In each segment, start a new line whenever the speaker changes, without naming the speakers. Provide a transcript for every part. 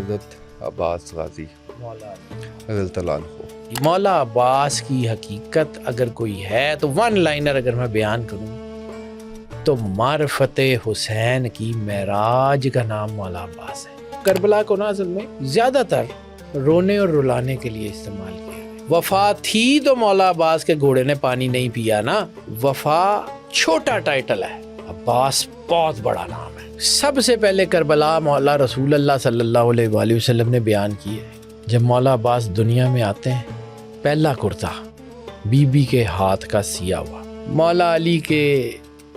حضرت عباس غازی رضی اللہ عنہ۔
مولا عباس کی حقیقت اگر کوئی ہے تو ون لائنر اگر میں بیان کروں تو معرفت حسین کی معراج کا نام مولا عباس ہے۔ کربلا کو نا اصل میں زیادہ تر رونے اور رلانے کے لیے استعمال کیا ہے۔ وفا تھی تو مولا عباس کے گھوڑے نے پانی نہیں پیا نا، وفا چھوٹا ٹائٹل ہے، عباس بہت بڑا نام ہے۔ سب سے پہلے کربلا مولا رسول اللہ صلی اللہ علیہ وآلہ وسلم نے بیان کی ہے۔ جب مولا عباس دنیا میں آتے ہیں، پہلا کرتا بی بی کے ہاتھ کا سیا ہوا، مولا علی کے،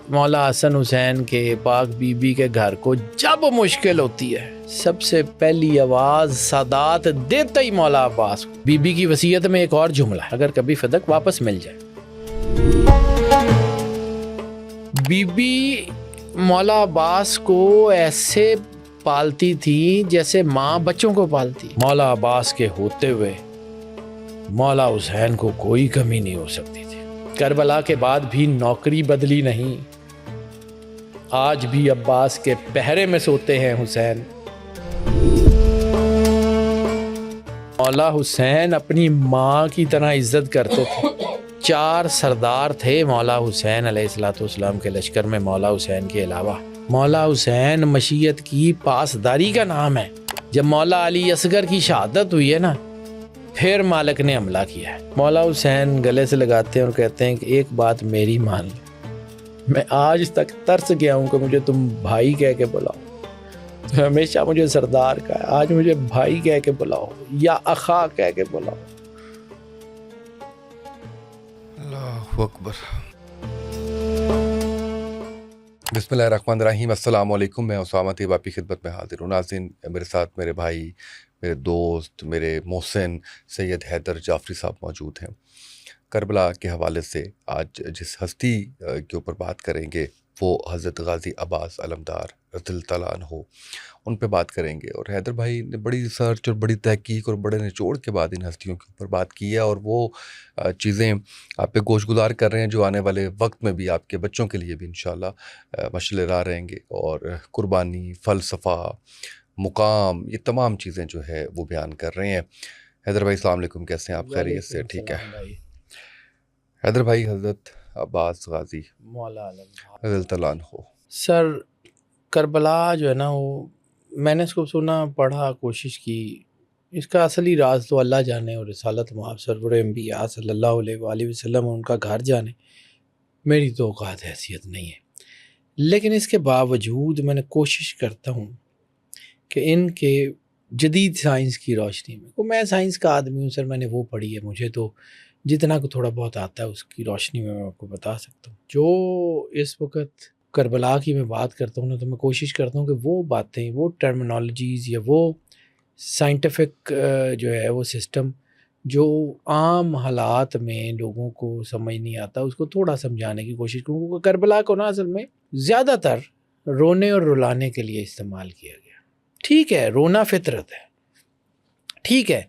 مولا حسن حسین کے، پاک بی بی کے گھر کو جب مشکل ہوتی ہے سب سے پہلی آواز سادات دیتا ہی مولا عباس کو۔ بی بی کی وصیت میں ایک اور جملہ ہے، اگر کبھی فدق واپس مل جائے۔ بی بی مولا عباس کو ایسے پالتی تھی جیسے ماں بچوں کو پالتی۔ مولا عباس کے ہوتے ہوئے مولا حسین کو کوئی کمی نہیں ہو سکتی تھی۔ کربلا کے بعد بھی نوکری بدلی نہیں، آج بھی عباس کے پہرے میں سوتے ہیں حسین۔ مولا حسین اپنی ماں کی طرح عزت کرتے تھے۔ 4 سردار تھے مولا حسین علیہ السلام کے لشکر میں مولا حسین کے علاوہ۔ مولا حسین مشیت کی پاسداری کا نام ہے۔ جب مولا علی اصغر کی شہادت ہوئی ہے نا، پھر مالک نے حملہ کیا ہے۔ مولا حسین گلے سے لگاتے ہیں اور کہتے ہیں کہ ایک بات میری مان لو، میں آج تک ترس گیا ہوں کہ مجھے تم بھائی کہہ کے بلاؤ، ہمیشہ مجھے سردار کا ہے، آج مجھے بھائی کہہ کے بلاؤ یا اخا کہہ کے بلاؤ۔
اللہ اکبر۔ بسم اللہ الرحمن الرحیم۔ السلام علیکم، میں اسامہ طیب آپ کی خدمت میں حاضر ہوں۔ ناظرین، میرے ساتھ میرے بھائی، میرے دوست، میرے محسن سید حیدر جعفری صاحب موجود ہیں۔ کربلا کے حوالے سے آج جس ہستی کے اوپر بات کریں گے وہ حضرت غازی عباس علمدار رضی اللہ عنہ، ان پہ بات کریں گے۔ اور حیدر بھائی نے بڑی ریسرچ اور بڑی تحقیق اور بڑے نچوڑ کے بعد ان ہستیوں کے اوپر بات کی ہے، اور وہ چیزیں آپ پہ گوش گزار کر رہے ہیں جو آنے والے وقت میں بھی آپ کے بچوں کے لیے بھی انشاءاللہ مشعل راہ رہیں گے۔ اور قربانی، فلسفہ، مقام، یہ تمام چیزیں جو ہے وہ بیان کر رہے ہیں۔ حیدر بھائی السلام علیکم، کیسے ہیں آپ؟ خیریت سے؟ ٹھیک ہے حیدر بھائی، حضرت عباس غازی رضی اللہ عنہ۔
سر، کربلا جو ہے نا، وہ میں نے اس کو سنا، پڑھا، کوشش کی، اس کا اصلی راز تو اللہ جانے، اور رسالت مآب سرور انبیاء صلی اللہ علیہ وآلہ وسلم ان کا گھر جانے، میری تو اوقات حیثیت نہیں ہے۔ لیکن اس کے باوجود میں نے کوشش کرتا ہوں کہ ان کے جدید سائنس کی روشنی میں سائنس کا آدمی ہوں سر، میں نے وہ پڑھی ہے، مجھے تو جتنا کو تھوڑا بہت آتا ہے اس کی روشنی میں آپ کو بتا سکتا ہوں۔ جو اس وقت کربلا کی میں بات کرتا ہوں نا، تو میں کوشش کرتا ہوں کہ وہ باتیں، وہ ٹرمینالوجیز یا وہ سائنٹیفک جو ہے وہ سسٹم جو عام حالات میں لوگوں کو سمجھ نہیں آتا، اس کو تھوڑا سمجھانے کی کوشش کروں، کیونکہ کربلا کو نا اصل میں زیادہ تر رونے اور رلانے کے لیے استعمال کیا گیا۔ ٹھیک ہے، رونا فطرت ہے، ٹھیک ہے،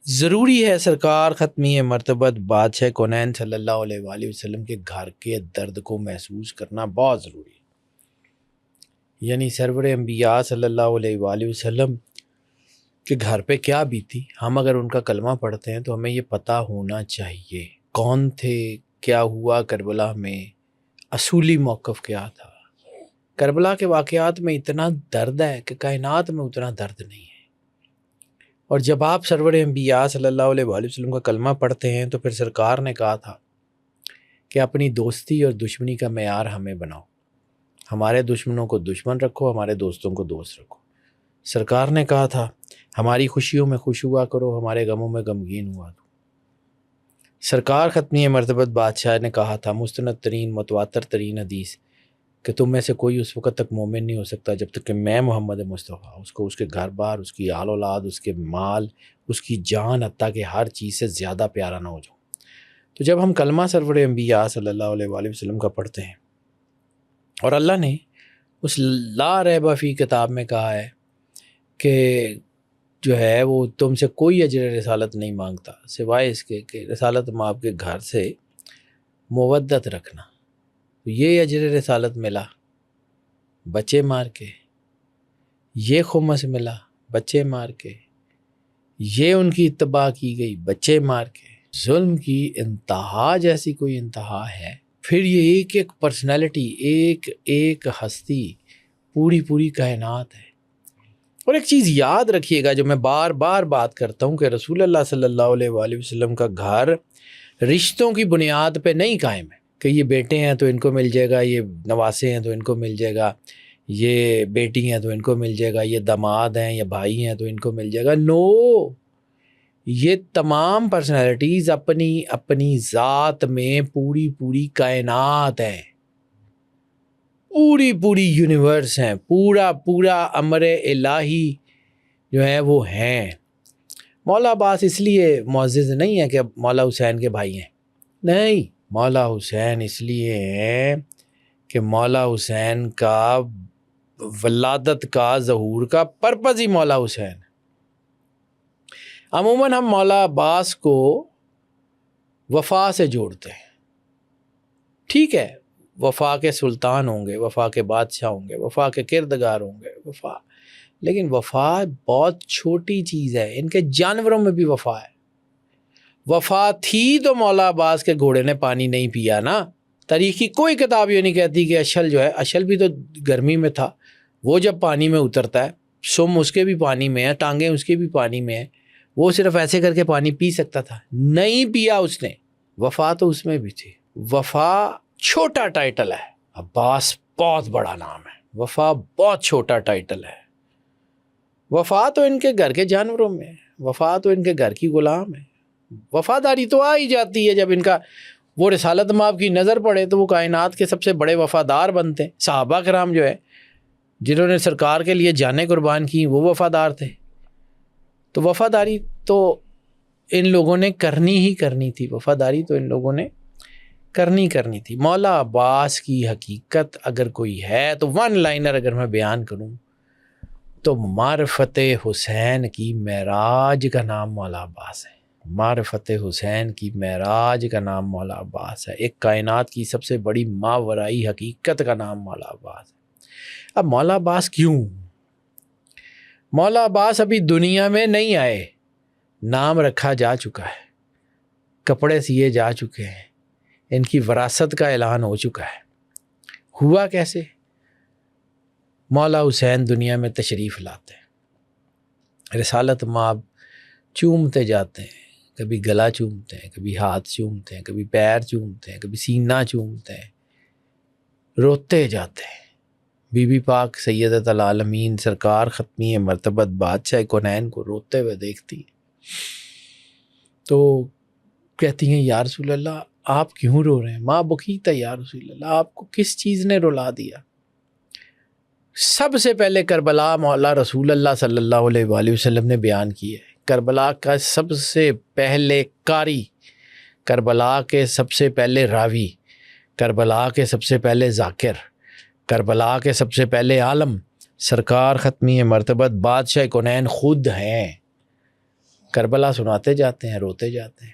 ضروری ہے، سرکار ختمی مرتبت بادشاہ کونین صلی اللہ علیہ وآلہ وسلم کے گھر کے درد کو محسوس کرنا بہت ضروری ہے۔ یعنی سرور انبیاء صلی اللہ علیہ وآلہ وسلم کے گھر پہ کیا بیتی، ہم اگر ان کا کلمہ پڑھتے ہیں تو ہمیں یہ پتہ ہونا چاہیے کون تھے، کیا ہوا کربلا میں، اصولی موقف کیا تھا۔ کربلا کے واقعات میں اتنا درد ہے کہ کائنات میں اتنا درد نہیں ہے۔ اور جب آپ سرور انبیاء صلی اللہ علیہ وآلہ وسلم کا کلمہ پڑھتے ہیں تو پھر سرکار نے کہا تھا کہ اپنی دوستی اور دشمنی کا معیار ہمیں بناؤ، ہمارے دشمنوں کو دشمن رکھو، ہمارے دوستوں کو دوست رکھو۔ سرکار نے کہا تھا ہماری خوشیوں میں خوش ہوا کرو، ہمارے غموں میں غمگین ہوا کرو۔ سرکار ختمی مرتبت بادشاہ نے کہا تھا، مستند ترین متواتر ترین حدیث، کہ تم میں سے کوئی اس وقت تک مومن نہیں ہو سکتا جب تک کہ میں محمد مصطفیٰ اس کو، اس کے گھر بار، اس کی آل اولاد، اس کے مال، اس کی جان، حتیٰ کہ ہر چیز سے زیادہ پیارا نہ ہو جاؤں۔ تو جب ہم کلمہ سرور انبیاء صلی اللہ علیہ وآلہ وسلم کا پڑھتے ہیں، اور اللہ نے اس لا ریب فی کتاب میں کہا ہے کہ جو ہے وہ تم سے کوئی اجر رسالت نہیں مانگتا سوائے اس کے کہ رسالت مآب کے گھر سے مودت رکھنا، تو یہ اجر رسالت ملا بچے مار کے، یہ خمس ملا بچے مار کے، یہ ان کی اتباع کی گئی بچے مار کے، ظلم کی انتہا جیسی کوئی انتہا ہے، پھر یہ ایک ایک پرسنالٹی، ایک ایک ہستی، پوری کائنات ہے۔ اور ایک چیز یاد رکھیے گا جو میں بار بار بات کرتا ہوں کہ رسول اللہ صلی اللہ علیہ وآلہ وسلم کا گھر رشتوں کی بنیاد پہ نہیں قائم ہے کہ یہ بیٹے ہیں تو ان کو مل جائے گا، یہ نواسے ہیں تو ان کو مل جائے گا، یہ بیٹی ہیں تو ان کو مل جائے گا، یہ داماد ہیں یا بھائی ہیں تو ان کو مل جائے گا۔ نو، یہ تمام پرسنالٹیز اپنی اپنی ذات میں پوری کائنات ہیں، پوری یونیورس ہیں، پورا امر الہی جو ہے وہ ہیں۔ مولا عباس اس لیے معزز نہیں ہے کہ مولا حسین کے بھائی ہیں، نہیں، مولا حسین اس لیے ہیں کہ مولا حسین کا ولادت کا ظہور کا پرپس ہی مولا حسین۔ عموماً ہم مولا عباس کو وفا سے جوڑتے ہیں، ٹھیک ہے، وفا کے سلطان ہوں گے، وفا کے بادشاہ ہوں گے، وفا کے کردگار ہوں گے، وفا، لیکن وفا بہت چھوٹی چیز ہے، ان کے جانوروں میں بھی وفا ہے۔ وفا تھی تو مولا عباس کے گھوڑے نے پانی نہیں پیا نا۔ تاریخ کی کوئی کتاب یہ نہیں کہتی کہ اشل جو ہے، اشل بھی تو گرمی میں تھا، وہ جب پانی میں اترتا ہے، سم اس کے بھی پانی میں ہے، ٹانگیں اس کے بھی پانی میں ہیں، وہ صرف ایسے کر کے پانی پی سکتا تھا، نہیں پیا اس نے۔ وفا تو اس میں بھی تھی۔ وفا چھوٹا ٹائٹل ہے، عباس بہت بڑا نام ہے، وفا بہت چھوٹا ٹائٹل ہے۔ وفا تو ان کے گھر کے جانوروں میں ہے، وفا تو ان کے گھر کی غلام ہے۔ وفاداری تو آ ہی جاتی ہے جب ان کا وہ رسالت مآب کی نظر پڑے تو وہ کائنات کے سب سے بڑے وفادار بنتے ہیں۔ صحابہ کرام جو ہے جنہوں نے سرکار کے لیے جانیں قربان کی، وہ وفادار تھے۔ تو وفاداری تو ان لوگوں نے کرنی ہی کرنی تھی، وفاداری تو ان لوگوں نے کرنی تھی۔ مولا عباس کی حقیقت اگر کوئی ہے تو ون لائنر اگر میں بیان کروں تو معرفت حسین کی معراج کا نام مولا عباس ہے۔ معرفت حسین کی معراج کا نام مولا عباس ہے۔ ایک کائنات کی سب سے بڑی ماورائی حقیقت کا نام مولا عباس ہے۔ اب مولا عباس کیوں؟ مولا عباس ابھی دنیا میں نہیں آئے، نام رکھا جا چکا ہے، کپڑے سیے جا چکے ہیں، ان کی وراثت کا اعلان ہو چکا ہے۔ ہوا کیسے؟ مولا حسین دنیا میں تشریف لاتے ہیں، رسالت مآب چومتے جاتے ہیں، کبھی گلا چومتے ہیں، کبھی ہاتھ چومتے ہیں، کبھی پیر چومتے ہیں، کبھی سینہ چومتے ہیں، روتے جاتے ہیں۔ بی بی پاک سیدۃ العالمین سرکار ختمی مرتبت بادشاہ کونین کو روتے ہوئے دیکھتی ہیں تو کہتی ہیں یا رسول اللہ آپ کیوں رو رہے ہیں؟ ماں بکیت ہے یا رسول اللہ، آپ کو کس چیز نے رلا دیا؟ سب سے پہلے کربلا مولا رسول اللہ صلی اللہ علیہ وآلہ وسلم نے بیان کی ہے۔ کربلا کا سب سے پہلے قاری، کربلا کے سب سے پہلے راوی، کربلا کے سب سے پہلے ذاکر، کربلا کے سب سے پہلے عالم سرکار ختمی مرتبت بادشاہ کونین خود ہیں۔ کربلا سناتے جاتے ہیں، روتے جاتے ہیں۔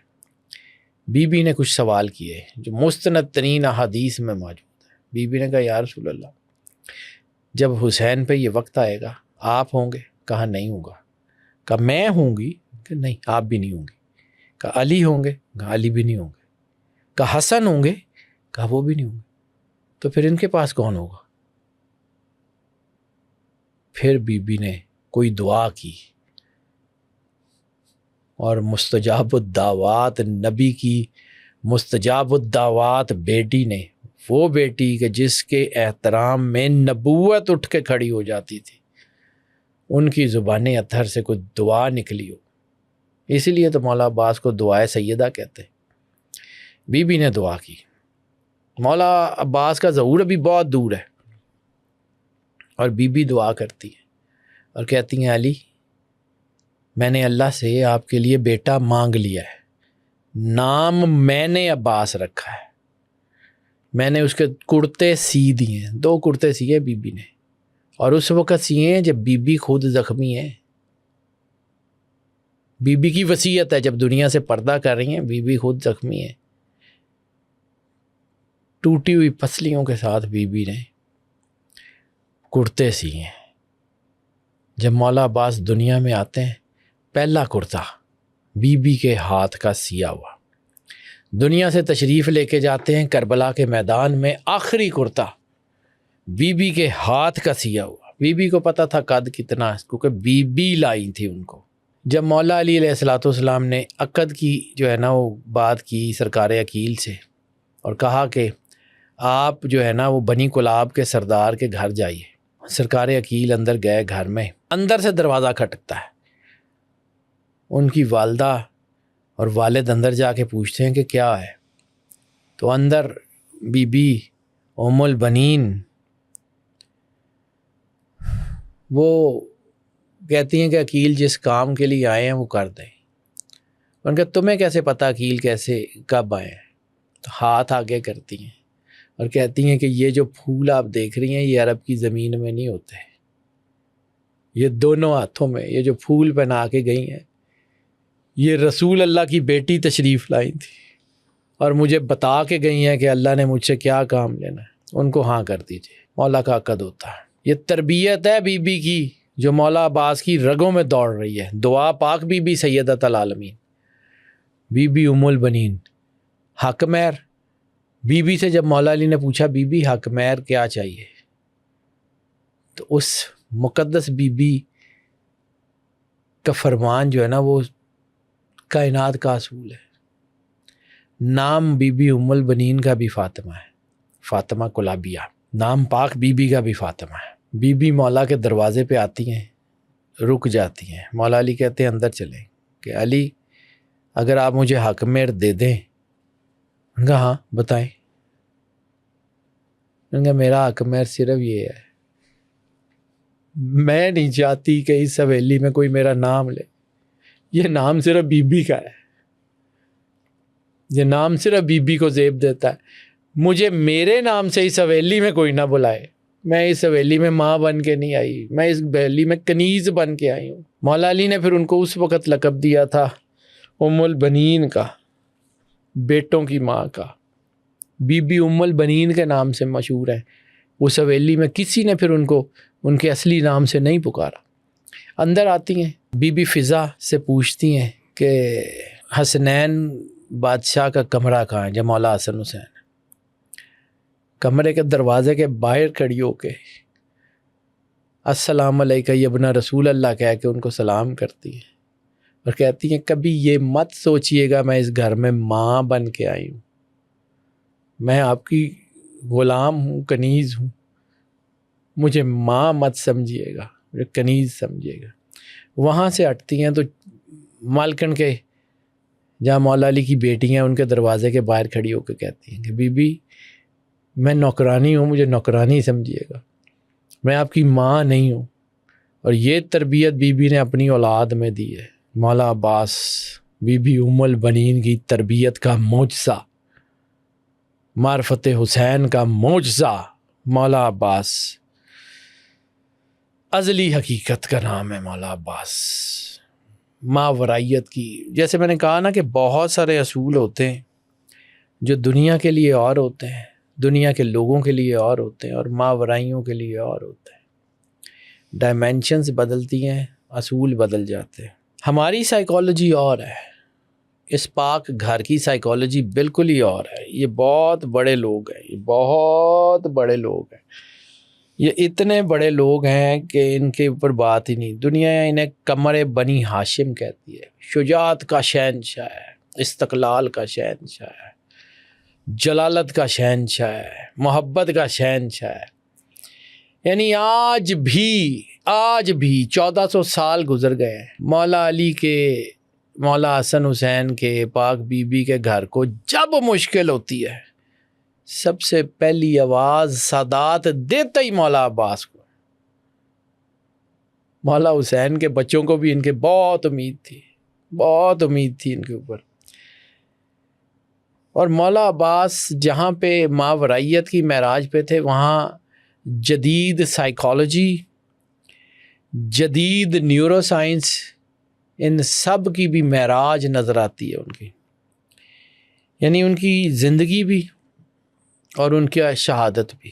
بی بی نے کچھ سوال کیے جو مستند ترین احادیث میں موجود ہے۔ بی بی نے کہا یا رسول اللہ جب حسین پہ یہ وقت آئے گا آپ ہوں گے؟ کہا نہیں ہوں گا۔ کہا میں ہوں گی؟ کہ نہیں آپ بھی نہیں ہوں گی۔ کہا علی ہوں گے؟ کہا علی بھی نہیں ہوں گے۔ کہا حسن ہوں گے؟ کہا وہ بھی نہیں ہوں گے۔ تو پھر ان کے پاس کون ہوگا؟ پھر بی بی نے کوئی دعا کی اور مستجاب الدعوات، نبی کی مستجاب الدعوات بیٹی نے، وہ بیٹی کہ جس کے احترام میں نبوت اٹھ کے کھڑی ہو جاتی تھی، ان کی زبان اطہر سے کوئی دعا نکلی ہو، اسی لیے تو مولا عباس کو دعائے سیدہ کہتے ہیں۔ بی بی نے دعا کی۔ مولا عباس کا ظہور ابھی بہت دور ہے اور بی بی دعا کرتی ہے اور کہتی ہیں علی میں نے اللہ سے آپ کے لیے بیٹا مانگ لیا ہے، نام میں نے عباس رکھا ہے، میں نے اس کے کرتے سی دیے ہیں، 2 کرتے سیے بی بی نے، اور اس وقت سیے ہیں جب بی بی خود زخمی ہے۔ بی بی کی وصیت ہے، جب دنیا سے پردہ کر رہی ہیں بی بی خود زخمی ہے، ٹوٹی ہوئی پسلیوں کے ساتھ بی بی نے کرتے سیے ہیں جب مولا عباس دنیا میں آتے ہیں پہلا کرتا بی بی کے ہاتھ کا سیا ہوا، دنیا سے تشریف لے کے جاتے ہیں کربلا کے میدان میں آخری کرتا بی بی کے ہاتھ کا سیا ہوا۔ بی بی کو پتہ تھا قد کتنا ہے کیونکہ بی بی لائی تھی ان کو۔ جب مولا علی علیہ السلام نے عقد کی جو ہے نا وہ بات کی سرکار عقیل سے اور کہا کہ آپ جو ہے نا وہ بنی کلاب کے سردار کے گھر جائیے، سرکار عقیل اندر گئے، گھر میں اندر سے دروازہ کھٹکتا ہے، ان کی والدہ اور والد اندر جا کے پوچھتے ہیں کہ کیا ہے، تو اندر بی بی ام البنین وہ کہتی ہیں کہ عقیل جس کام کے لیے آئے ہیں وہ کر دیں۔ ان کا تمہیں کیسے پتہ عقیل کیسے کب آئے ہیں؟ تو ہاتھ آگے کرتی ہیں اور کہتی ہیں کہ یہ جو پھول آپ دیکھ رہی ہیں یہ عرب کی زمین میں نہیں ہوتے، یہ دونوں ہاتھوں میں یہ جو پھول پہنا کے گئی ہیں یہ رسول اللہ کی بیٹی تشریف لائی تھی اور مجھے بتا کے گئی ہیں کہ اللہ نے مجھ سے کیا کام لینا ہے، ان کو ہاں کر دیجیے۔ مولا کا عقد ہوتا ہے۔ یہ تربیت ہے بی بی کی جو مولا عباس کی رگوں میں دوڑ رہی ہے۔ دعا پاک بی بی سیدۃ العالمین، بی بی ام البنین۔ حق مہر، بی بی سے جب مولا علی نے پوچھا بی بی حق مہر کیا چاہیے، تو اس مقدس بی بی کا فرمان جو ہے نا وہ کائنات کا اصول ہے۔ نام بی بی ام البنین کا بھی فاطمہ ہے، فاطمہ کلابیہ، نام پاک بی بی کا بھی فاطمہ ہے۔ بی بی مولا کے دروازے پہ آتی ہیں، رک جاتی ہیں، مولا علی کہتے ہیں اندر چلیں کہ علی اگر آپ مجھے حق مہر دے دیں۔ ان کا ہاں بتائیں۔ ان کا میرا حق مہر صرف یہ ہے، میں نہیں چاہتی کہ اس حویلی میں کوئی میرا نام لے، یہ نام صرف بی بی کا ہے، یہ نام صرف بی بی کو زیب دیتا ہے، مجھے میرے نام سے اس حویلی میں کوئی نہ بلائے، میں اس حویلی میں ماں بن کے نہیں آئی، میں اس حویلی میں کنیز بن کے آئی ہوں۔ مولا علی نے پھر ان کو اس وقت لقب دیا تھا ام البنین کا، بیٹوں کی ماں کا۔ بی بی ام البنین کے نام سے مشہور ہے۔ اس حویلی میں کسی نے پھر ان کو ان کے اصلی نام سے نہیں پکارا۔ اندر آتی ہیں، بی بی فضا سے پوچھتی ہیں کہ حسنین بادشاہ کا کمرہ کہاں ہے، جب مولا حسن حسین کمرے کے دروازے کے باہر کھڑی ہو کے السلام علیکہ یا ابن رسول اللہ کہہ کے ان کو سلام کرتی ہیں اور کہتی ہیں کبھی یہ مت سوچئے گا میں اس گھر میں ماں بن کے آئی ہوں، میں آپ کی غلام ہوں، کنیز ہوں، مجھے ماں مت سمجھیے گا، مجھے کنیز سمجھیے گا۔ وہاں سے ہٹتی ہیں تو مالکن کے جہاں مولا علی کی بیٹی ہیں ان کے دروازے کے باہر کھڑی ہو کے کہتی ہیں کہ بی بی میں نوکرانی ہوں، مجھے نوکرانی سمجھیے گا، میں آپ کی ماں نہیں ہوں۔ اور یہ تربیت بی بی نے اپنی اولاد میں دی ہے۔ مولا عباس بی بی ام البنین کی تربیت کا معجزہ، معرفت حسین کا معجزہ مولا عباس، ازلی حقیقت کا نام ہے مولا عباس۔ ماورائیت کی، جیسے میں نے کہا نا کہ بہت سارے اصول ہوتے ہیں جو دنیا کے لیے اور ہوتے ہیں، دنیا کے لوگوں کے لیے اور ہوتے ہیں، اور ماورائیوں کے لیے اور ہوتے ہیں۔ ڈائمینشنز بدلتی ہیں، اصول بدل جاتے ہیں۔ ہماری سائیکالوجی اور ہے، اس پاک گھر کی سائیکالوجی بالکل ہی اور ہے۔ یہ بہت بڑے لوگ ہیں، یہ بہت بڑے لوگ ہیں، یہ اتنے بڑے لوگ ہیں کہ ان کے اوپر بات ہی نہیں۔ دنیا انہیں قمر بنی ہاشم کہتی ہے، شجاعت کا شہنشاہ ہے، استقلال کا شہنشاہ ہے، جلالت کا شہنشاہ ہے، محبت کا شہنشاہ ہے۔ یعنی آج بھی 1400 سال گزر گئے ہیں، مولا علی کے، مولا حسن حسین کے، پاک بی بی کے گھر کو جب مشکل ہوتی ہے سب سے پہلی آواز سادات دیتا ہی مولا عباس کو۔ مولا حسین کے بچوں کو بھی ان کے بہت امید تھی، بہت امید تھی ان کے اوپر۔ اور مولا عباس جہاں پہ ماورائیت کی معراج پہ تھے، وہاں جدید سائیکالوجی، جدید نیورو سائنس، ان سب کی بھی معراج نظر آتی ہے ان کی۔ یعنی ان کی زندگی بھی اور ان کی شہادت بھی۔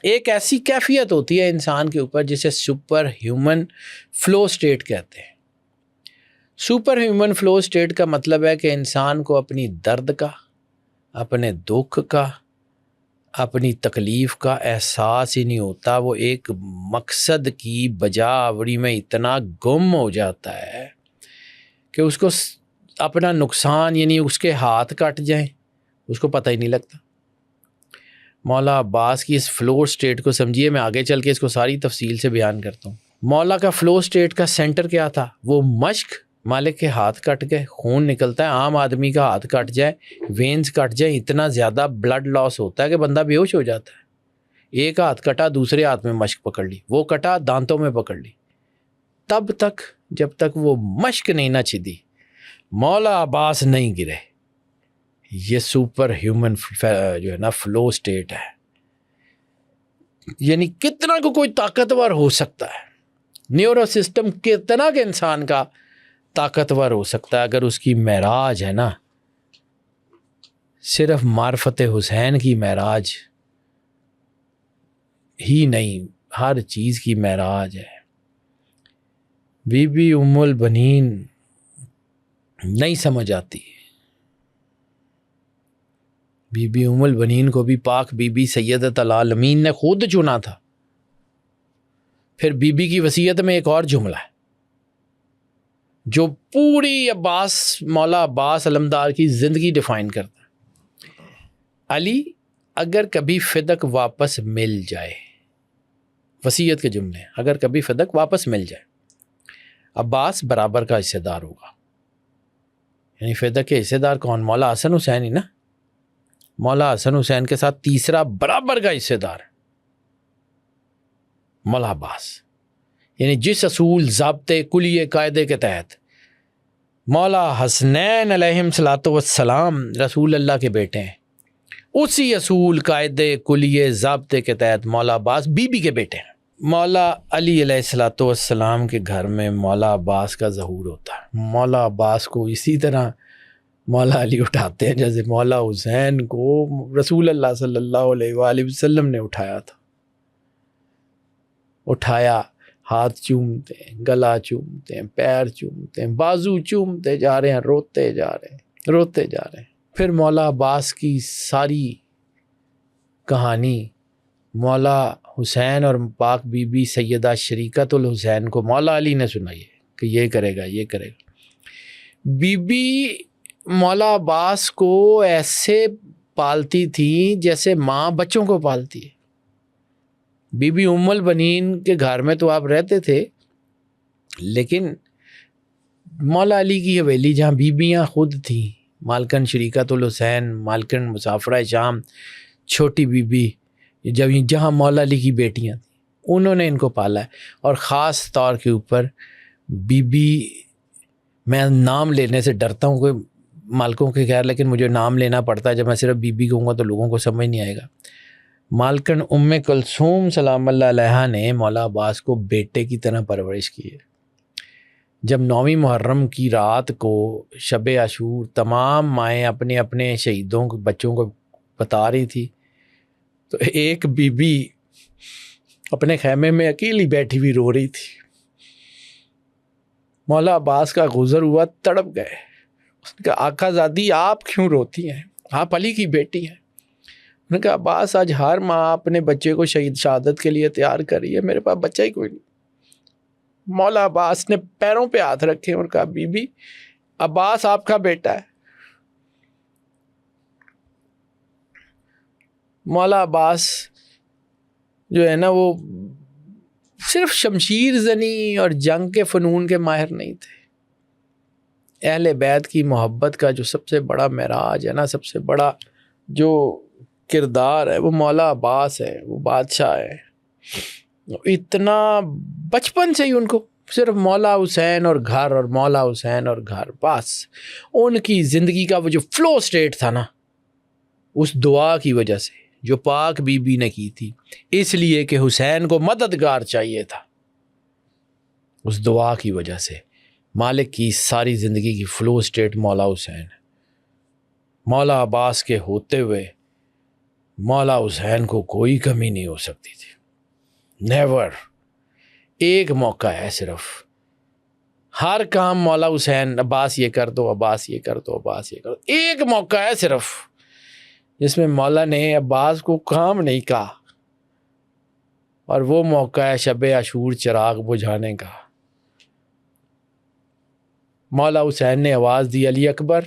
ایک ایسی کیفیت ہوتی ہے انسان کے اوپر جسے سپر ہیومن فلو سٹیٹ کہتے ہیں. سپر ہیومن فلو سٹیٹ کا مطلب ہے کہ انسان کو اپنی درد کا، اپنے دکھ کا، اپنی تکلیف کا احساس ہی نہیں ہوتا. وہ ایک مقصد کی بجاوری میں اتنا گم ہو جاتا ہے کہ اس کو اپنا نقصان، یعنی اس کے ہاتھ کٹ جائیں، اس کو پتہ ہی نہیں لگتا. مولا عباس کی اس فلو سٹیٹ کو سمجھیے. میں آگے چل کے اس کو ساری تفصیل سے بیان کرتا ہوں. مولا کا فلو سٹیٹ کا سینٹر کیا تھا؟ وہ مشق. مالک کے ہاتھ کٹ گئے، خون نکلتا ہے. عام آدمی کا ہاتھ کٹ جائے، وینز کٹ جائیں، اتنا زیادہ بلڈ لاس ہوتا ہے کہ بندہ بے ہوش ہو جاتا ہے. ایک ہاتھ کٹا، دوسرے ہاتھ میں مشق پکڑ لی، وہ کٹا دانتوں میں پکڑ لی. تب تک جب تک وہ مشق نہیں نہ چھدی، مولا عباس نہیں گرے. یہ سپر ہیومن جو ہے نا فلو سٹیٹ ہے. یعنی کتنا کو کوئی طاقتور ہو سکتا ہے، نیورو سسٹم کتنا کہ انسان کا طاقتور ہو سکتا ہے اگر اس کی معراج ہے نا صرف معرفت حسین کی معراج ہی نہیں، ہر چیز کی معراج ہے. بی بی ام البنین نہیں سمجھ آتی. بی بی ام البنین کو بھی پاک بی بی سیدۃ العالمین نے خود چنا تھا. پھر بی بی کی وصیت میں ایک اور جملہ ہے جو پوری مولا عباس علمدار کی زندگی ڈیفائن کرتا ہے. علی اگر کبھی فدق واپس مل جائے، وصیت کے جملے ہیں، اگر کبھی فدق واپس مل جائے عباس برابر کا حصے دار ہوگا. یعنی فدق کے حصے دار کون؟ مولا حسن حسین ہی نا. مولا حسن حسین کے ساتھ تیسرا برابر کا حصے دار مولا عباس. یعنی جس اصول، ضابطے، کلیے، قاعدے کے تحت مولا حسنین علیہ الصلوۃ والسلام رسول اللہ کے بیٹے ہیں، اسی اصول، قاعدے، کلیے، ضابطے کے تحت مولا عباس بی بی کے بیٹے ہیں. مولا علی علیہ الصلوۃ والسلام کے گھر میں مولا عباس کا ظہور ہوتا ہے. مولا عباس کو اسی طرح مولا علی اٹھاتے ہیں جیسے مولا حسین کو رسول اللہ صلی اللہ علیہ وآلہ وسلم نے اٹھایا تھا. اٹھایا، ہاتھ چومتے ہیں، گلا چومتے ہیں، پیر چومتے ہیں، بازو چومتے جا رہے ہیں، روتے جا رہے ہیں، روتے جا رہے ہیں. پھر مولا عباس کی ساری کہانی مولا حسین اور پاک بی بی سیدہ شریکت الحسین کو مولا علی نے سنائی ہے کہ یہ کرے گا، یہ کرے گا. بی بی مولا عباس کو ایسے پالتی تھی جیسے ماں بچوں کو پالتی ہے. بی بی ام البنین کے گھر میں تو آپ رہتے تھے، لیکن مولا علی کی حویلی جہاں بیبیاں خود تھیں، مالکن شریکت الحسین، مالکن مسافرہ شام، چھوٹی بی بی، جہاں مولا علی کی بیٹیاں تھیں، انہوں نے ان کو پالا ہے. اور خاص طور کے اوپر بی بی، میں نام لینے سے ڈرتا ہوں کوئی مالکوں کے خیر، لیکن مجھے نام لینا پڑتا ہے. جب میں صرف بی بی کہوں گا تو لوگوں کو سمجھ نہیں آئے گا. مالکن ام کلثوم سلام اللہ علیہا نے مولا عباس کو بیٹے کی طرح پرورش کی ہے. جب 9ویں محرم کی رات کو شب عاشور تمام مائیں اپنے اپنے شہیدوں کو، بچوں کو بتا رہی تھی، تو ایک بی بی اپنے خیمے میں اکیلی بیٹھی ہوئی رو رہی تھی. مولا عباس کا گزر ہوا، تڑپ گئے. اس نے کہا آقا زادی آپ کیوں روتی ہیں؟ آپ علی کی بیٹی ہیں. انہوں نے کہا عباس آج ہر ماں اپنے بچے کو شہید شہادت کے لیے تیار کر رہی ہے، میرے پاس بچہ ہی کوئی نہیں. مولا عباس نے پیروں پہ ہاتھ رکھے اور کہا بی بی عباس آپ کا بیٹا ہے. مولا عباس جو ہے نا وہ صرف شمشیر زنی اور جنگ کے فنون کے ماہر نہیں تھے. اہل بیت کی محبت کا جو سب سے بڑا معراج ہے نا، سب سے بڑا جو کردار ہے وہ مولا عباس ہے، وہ بادشاہ ہے. اتنا بچپن سے ہی ان کو صرف مولا حسین اور گھر، اور مولا حسین اور گھر، بس ان کی زندگی کا وہ جو فلو سٹیٹ تھا نا، اس دعا کی وجہ سے جو پاک بی بی نے کی تھی، اس لیے کہ حسین کو مددگار چاہیے تھا، اس دعا کی وجہ سے مالک کی ساری زندگی کی فلو سٹیٹ مولا حسین. مولا عباس کے ہوتے ہوئے مولا حسین کو کوئی کمی نہیں ہو سکتی تھی، نیور. ایک موقع ہے صرف، ہر کام مولا حسین، عباس یہ کر دو، عباس یہ کر دو، عباس یہ کر دو. ایک موقع ہے صرف جس میں مولا نے عباس کو کام نہیں کہا، اور وہ موقع ہے شب عاشور چراغ بجھانے کا. مولا حسین نے آواز دی علی اکبر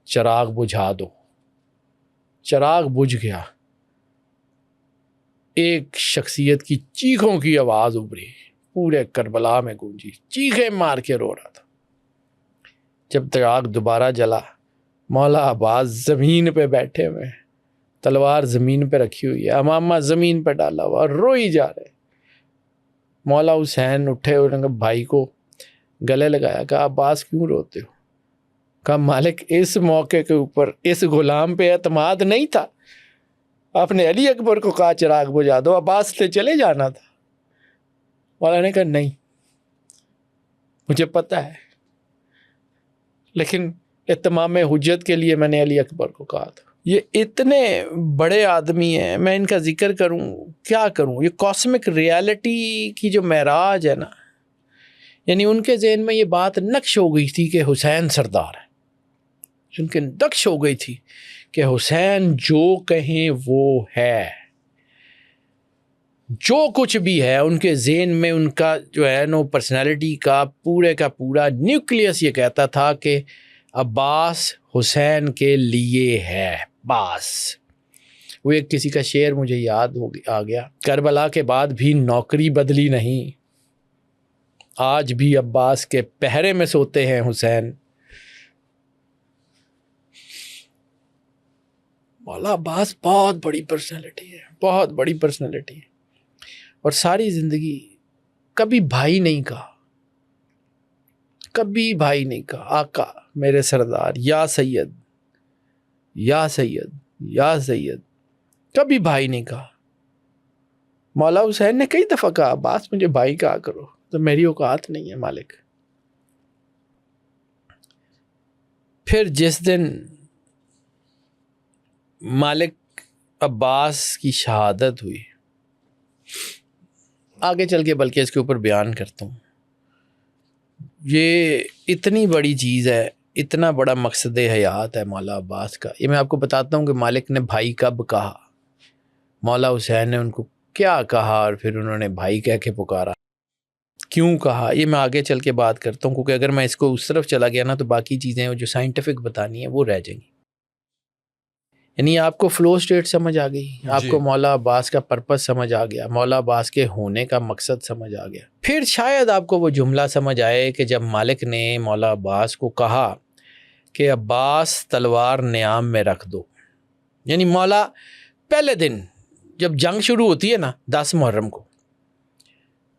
چراغ بجھا دو. چراغ بجھ گیا. ایک شخصیت کی چیخوں کی آواز ابھری، پورے کربلا میں گونجی، چیخیں مار کے رو رہا تھا. جب چراغ دوبارہ جلا، مولا عباس زمین پہ بیٹھے ہوئے، تلوار زمین پہ رکھی ہوئی ہے، امامہ زمین پہ ڈالا ہوا، روئی جا رہے. مولا حسین اٹھے، انہوں نے بھائی کو گلے لگایا، کہا عباس کیوں روتے ہو؟ کہا مالک اس موقع کے اوپر اس غلام پہ اعتماد نہیں تھا، آپ نے علی اکبر کو کہا چراغ بجھا دو، عباس سے چلے جانا تھا. مولا نے کہا نہیں مجھے پتہ ہے، لیکن اتمام حجت کے لیے میں نے علی اکبر کو کہا تھا. یہ اتنے بڑے آدمی ہیں، میں ان کا ذکر کروں کیا کروں؟ یہ کاسمک ریالٹی کی جو معراج ہے نا، یعنی ان کے ذہن میں یہ بات نقش ہو گئی تھی کہ حسین سردار ہے. ان کے نقش ہو گئی تھی کہ حسین جو کہیں وہ ہے. جو کچھ بھی ہے ان کے ذہن میں، ان کا جو ہے نا پرسنالٹی کا پورا نیوکلیس یہ کہتا تھا کہ عباس حسین کے لیے ہے بس. وہ ایک کسی کا شعر مجھے یاد آ گیا، کربلا کے بعد بھی نوکری بدلی نہیں، آج بھی عباس کے پہرے میں سوتے ہیں حسین. مولا عباس بہت بڑی پرسنالٹی ہے، بہت بڑی پرسنالٹی ہے، اور ساری زندگی کبھی بھائی نہیں کہا، کبھی بھائی نہیں کہا. آقا میرے سردار، یا سید، یا سید، یا سید، کبھی بھائی نہیں کہا. مولا حسین نے کئی دفعہ کہا عباس مجھے بھائی کہا کرو، تو میری اوقات نہیں ہے مالک. پھر جس دن مالک عباس کی شہادت ہوئی، آگے چل کے بلکہ اس کے اوپر بیان کرتا ہوں، یہ اتنی بڑی چیز ہے، اتنا بڑا مقصد حیات ہے مولا عباس کا. یہ میں آپ کو بتاتا ہوں کہ مالک نے بھائی کب کہا، مولا حسین نے ان کو کیا کہا، اور پھر انہوں نے بھائی کہہ کے پکارا، کیوں کہا. یہ میں آگے چل کے بات کرتا ہوں، کیونکہ اگر میں اس کو اس طرف چلا گیا نا تو باقی چیزیں جو سائنٹیفک بتانی ہیں وہ رہ جائیں گی. یعنی آپ کو فلو سٹیٹ سمجھ آ گئی، آپ کو مولا عباس کا پرپس سمجھ آ گیا، مولا عباس کے ہونے کا مقصد سمجھ آ گیا. پھر شاید آپ کو وہ جملہ سمجھ آئے کہ جب مالک نے مولا عباس کو کہا کہ عباس تلوار نیام میں رکھ دو، یعنی مولا پہلے دن جب جنگ شروع ہوتی ہے نا 10 محرم کو،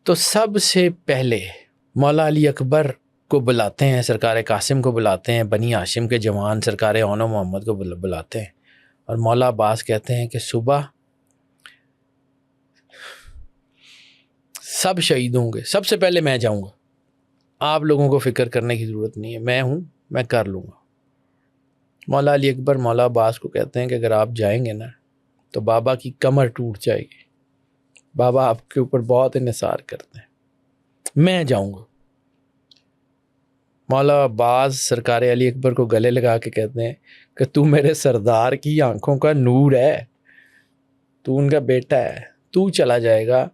تو سب سے پہلے مولا علی اکبر کو بلاتے ہیں، سرکار قاسم کو بلاتے ہیں، بنی ہاشم کے جوان سرکار اون و محمد کو بلاتے ہیں، اور مولا عباس کہتے ہیں کہ صبح سب شہید ہوں گے، سب سے پہلے میں جاؤں گا، آپ لوگوں کو فکر کرنے کی ضرورت نہیں ہے، میں ہوں، میں کر لوں گا. مولا علی اکبر مولا عباس کو کہتے ہیں کہ اگر آپ جائیں گے نا تو بابا کی کمر ٹوٹ جائے گی، بابا آپ کے اوپر بہت انحصار کرتے ہیں، میں جاؤں گا. مولا عباس سرکار علی اکبر کو گلے لگا کے کہتے ہیں کہ تو میرے سردار کی آنکھوں کا نور ہے، تو ان کا بیٹا ہے، تو چلا جائے گا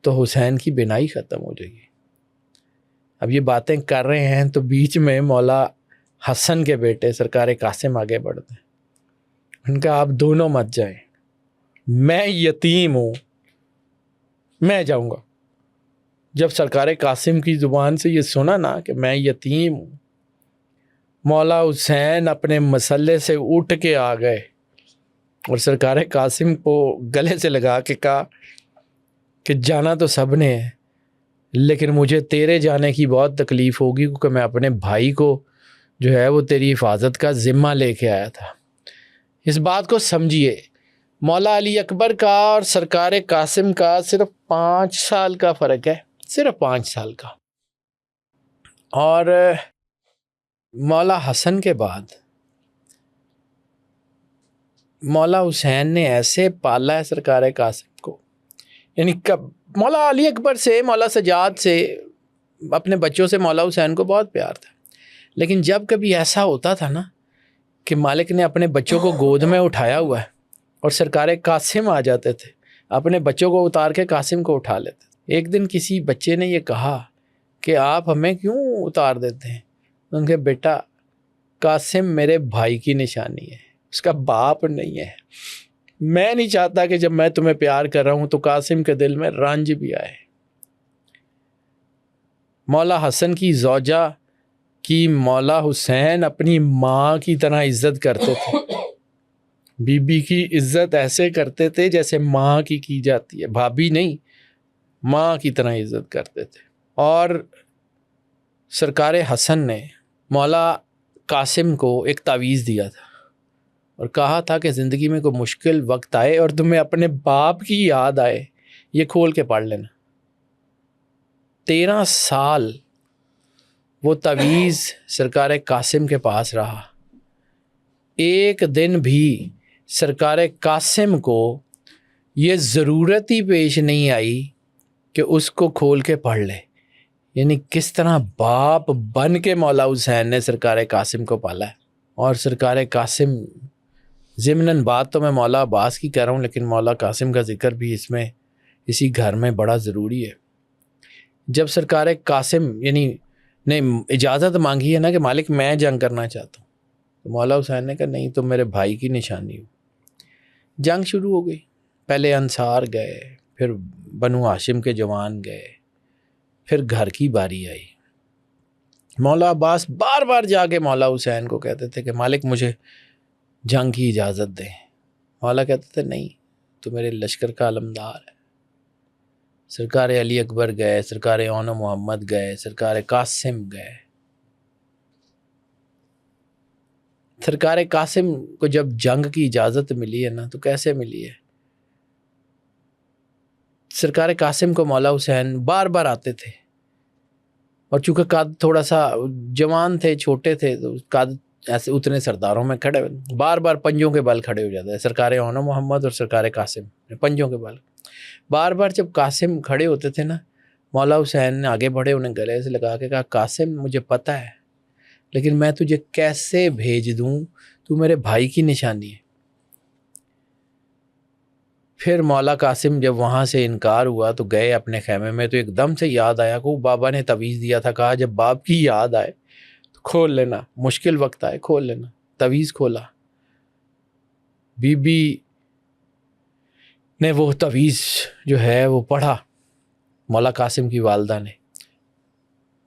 تو حسین کی بینائی ختم ہو جائے گی. اب یہ باتیں کر رہے ہیں تو بیچ میں مولا حسن کے بیٹے سرکار قاسم آگے بڑھتے ہیں، ان کا آپ دونوں مت جائیں، میں یتیم ہوں، میں جاؤں گا. جب سرکار قاسم کی زبان سے یہ سنا نا کہ میں یتیم ہوں، مولا حسین اپنے مسلح سے اٹھ کے آ گئے اور سرکار قاسم کو گلے سے لگا کے کہا کہ جانا تو سب نے ہے، لیکن مجھے تیرے جانے کی بہت تکلیف ہوگی، کیونکہ میں اپنے بھائی کو جو ہے وہ تیری حفاظت کا ذمہ لے کے آیا تھا. اس بات کو سمجھیے، مولا علی اکبر کا اور سرکار قاسم کا صرف 5 سال کا فرق ہے، صرف 5 سال کا. اور مولا حسن کے بعد مولا حسین نے ایسے پالا ہے سرکار قاسم کو، یعنی مولا علی اکبر سے، مولا سجاد سے، اپنے بچوں سے مولا حسین کو بہت پیار تھا، لیکن جب کبھی ایسا ہوتا تھا نا کہ مالک نے اپنے بچوں کو گود میں اٹھایا ہوا ہے اور سرکار قاسم آ جاتے تھے، اپنے بچوں کو اتار کے قاسم کو اٹھا لیتے تھے۔ ایک دن کسی بچے نے یہ کہا کہ آپ ہمیں کیوں اتار دیتے ہیں؟ ان کے بیٹا قاسم میرے بھائی کی نشانی ہے، اس کا باپ نہیں ہے، میں نہیں چاہتا کہ جب میں تمہیں پیار کر رہا ہوں تو قاسم کے دل میں رنج بھی آئے۔ مولا حسن کی زوجہ کی مولا حسین اپنی ماں کی طرح عزت کرتے تھے، بی بی کی عزت ایسے کرتے تھے جیسے ماں کی جاتی ہے، بھابھی نہیں، ماں کی طرح عزت کرتے تھے۔ اور سرکار حسن نے مولا قاسم کو ایک تعویذ دیا تھا اور کہا تھا کہ زندگی میں کوئی مشکل وقت آئے اور تمہیں اپنے باپ کی یاد آئے، یہ کھول کے پڑھ لینا۔ 13 سال وہ تعویذ سرکار قاسم کے پاس رہا، ایک دن بھی سرکار قاسم کو یہ ضرورت ہی پیش نہیں آئی کہ اس کو کھول کے پڑھ لے۔ یعنی کس طرح باپ بن کے مولا حسین نے سرکار قاسم کو پالا ہے۔ اور سرکار قاسم، ضمناً بات تو میں مولا عباس کی کہہ رہا ہوں، لیکن مولا قاسم کا ذکر بھی اس میں اسی گھر میں بڑا ضروری ہے۔ جب سرکار قاسم نے اجازت مانگی ہے نا کہ مالک میں جنگ کرنا چاہتا ہوں، تو مولا حسین نے کہا نہیں، تم میرے بھائی کی نشانی ہو۔ جنگ شروع ہو گئی، پہلے انصار گئے، پھر بنو ہاشم کے جوان گئے، پھر گھر کی باری آئی۔ مولا عباس بار بار جا کے مولا حسین کو کہتے تھے کہ مالک مجھے جنگ کی اجازت دیں۔ مولا کہتے تھے نہیں، تو میرے لشکر کا علمدار ہے۔ سرکار علی اکبر گئے، سرکار اون محمد گئے، سرکار قاسم گئے۔ سرکار قاسم کو جب جنگ کی اجازت ملی ہے نا تو کیسے ملی ہے؟ سرکار قاسم کو مولا حسین بار بار آتے تھے، اور چونکہ قد تھوڑا سا جوان تھے، چھوٹے تھے، تو قد ایسے اتنے سرداروں میں کھڑے بار بار پنجوں کے بل کھڑے ہو جاتے ہیں۔ سرکار اون محمد اور سرکار قاسم پنجوں کے بل بار بار جب قاسم کھڑے ہوتے تھے نا، مولا حسین نے آگے بڑھے، انہیں گلے سے لگا کے کہا قاسم مجھے پتہ ہے، لیکن میں تجھے کیسے بھیج دوں، تو میرے بھائی کی نشانی ہے۔ پھر مولا قاسم جب وہاں سے انکار ہوا تو گئے اپنے خیمے میں، تو ایک دم سے یاد آیا کہ بابا نے تعویذ دیا تھا، کہا جب باپ کی یاد آئے تو کھول لینا، مشکل وقت آئے کھول لینا۔ تعویذ کھولا، بی بی نے وہ تعویذ جو ہے وہ پڑھا، مولا قاسم کی والدہ نے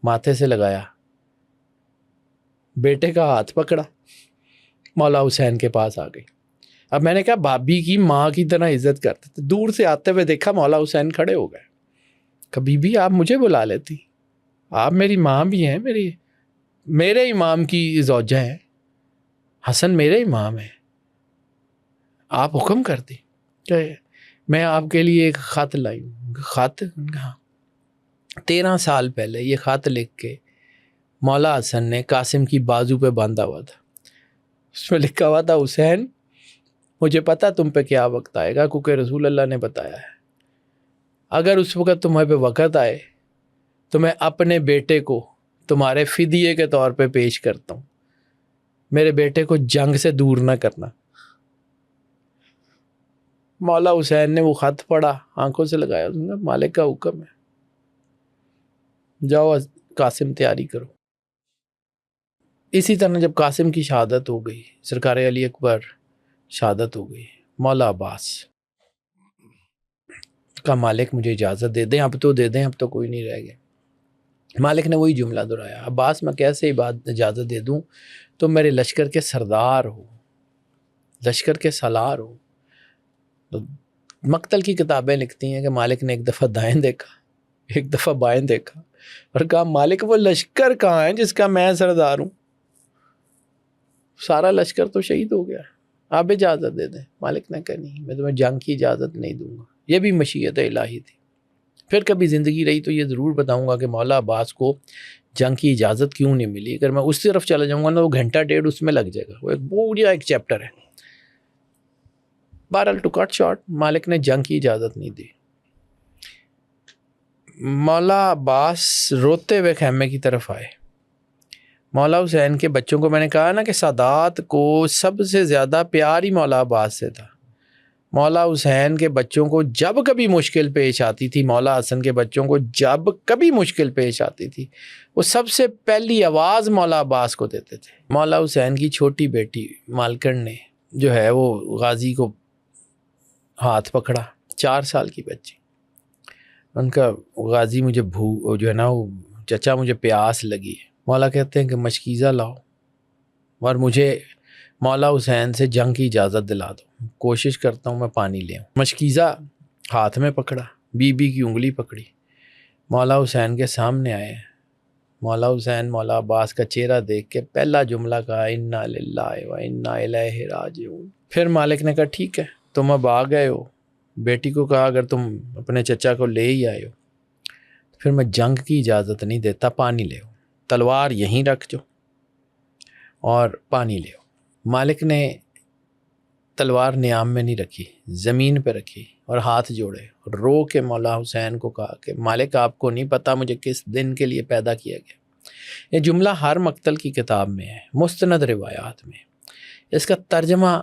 ماتھے سے لگایا، بیٹے کا ہاتھ پکڑا، مولا حسین کے پاس آ گئی۔ اب میں نے کہا بھابھی کی ماں کی طرح عزت کرتے تھے، دور سے آتے ہوئے دیکھا مولا حسین کھڑے ہو گئے، کہ بی بی آپ مجھے بلا لیتی، آپ میری ماں بھی ہیں، میرے امام کی زوجہ ہیں، حسن میرے امام ہیں، آپ حکم کرتی کہ میں آپ کے لیے ایک خط لائی ہوں۔ خط؟ ہاں۔ 13 سال پہلے یہ خط لکھ کے مولا حسن نے قاسم کی بازو پہ باندھا ہوا تھا، اس میں لکھا ہوا تھا حسین مجھے پتا تم پہ کیا وقت آئے گا، کیونکہ رسول اللہ نے بتایا ہے، اگر اس وقت تمہیں پہ وقت آئے تو میں اپنے بیٹے کو تمہارے فدیے کے طور پہ پیش کرتا ہوں، میرے بیٹے کو جنگ سے دور نہ کرنا۔ مولا حسین نے وہ خط پڑھا، آنکھوں سے لگایا، مالک کا حکم ہے، جاؤ قاسم تیاری کرو۔ اسی طرح جب قاسم کی شہادت ہو گئی، سرکار علی اکبر شہادت ہو گئی، مولا عباس کا مالک مجھے اجازت دے دیں، اب تو دے دیں، اب تو کوئی نہیں رہ گیا۔ مالک نے وہی جملہ دہرایا، عباس میں کیسے اجازت دے دوں، تم میرے لشکر کے سردار ہو، لشکر کے سالار ہو۔ تو مقتل کی کتابیں لکھتی ہیں کہ مالک نے ایک دفعہ دائیں دیکھا، ایک دفعہ بائیں دیکھا، اور کہا مالک وہ لشکر کہاں ہے جس کا میں سردار ہوں؟ سارا لشکر تو شہید ہو گیا، آپ اجازت دے دیں۔ مالک نے کہا نہیں، میں تمہیں جنگ کی اجازت نہیں دوں گا۔ یہ بھی مشیت الہی تھی۔ پھر کبھی زندگی رہی تو یہ ضرور بتاؤں گا کہ مولا عباس کو جنگ کی اجازت کیوں نہیں ملی۔ اگر میں اس طرف چلا جاؤں گا نا، وہ گھنٹہ ڈیڑھ اس میں لگ جائے گا، وہ ایک پورا ایک چیپٹر ہے۔ بہرحال ٹو کٹ شارٹ مالک نے جنگ کی اجازت نہیں دی. مولا عباس روتے ہوئے خیمے کی طرف آئے. مولا حسین کے بچوں کو میں نے کہا نا کہ سادات کو سب سے زیادہ پیار ہی مولا عباس سے تھا. مولا حسین کے بچوں کو جب کبھی مشکل پیش آتی تھی، مولا حسن کے بچوں کو جب کبھی مشکل پیش آتی تھی، وہ سب سے پہلی آواز مولا عباس کو دیتے تھے. مولا حسین کی چھوٹی بیٹی مالکن نے جو ہے وہ غازی کو ہاتھ پکڑا، 4 سال کی بچی. ان کا غازی مجھے جو ہے نا وہ چچا مجھے پیاس لگی ہے. مولا کہتے ہیں کہ مشکیزہ لاؤ اور مجھے مولا حسین سے جنگ کی اجازت دلا دو، کوشش کرتا ہوں میں پانی لے آؤں. مشکیزہ ہاتھ میں پکڑا، بی بی کی انگلی پکڑی، مولا حسین کے سامنے آئے. مولا حسین مولا عباس کا چہرہ دیکھ کے پہلا جملہ کہا انا للہ و انا الیہ راجعون. پھر مالک نے کہا ٹھیک ہے تم اب آ گئے ہو. بیٹی کو کہا اگر تم اپنے چچا کو لے ہی آئے ہو پھر میں جنگ کی اجازت نہیں دیتا، پانی لے آؤ، تلوار یہیں رکھ جو اور پانی لے آؤ. مالک نے تلوار نیام میں نہیں رکھی، زمین پہ رکھی اور ہاتھ جوڑے اور رو کے مولا حسین کو کہا کہ مالک آپ کو نہیں پتہ مجھے کس دن کے لیے پیدا کیا گیا. یہ جملہ ہر مقتل کی کتاب میں ہے، مستند روایات میں. اس کا ترجمہ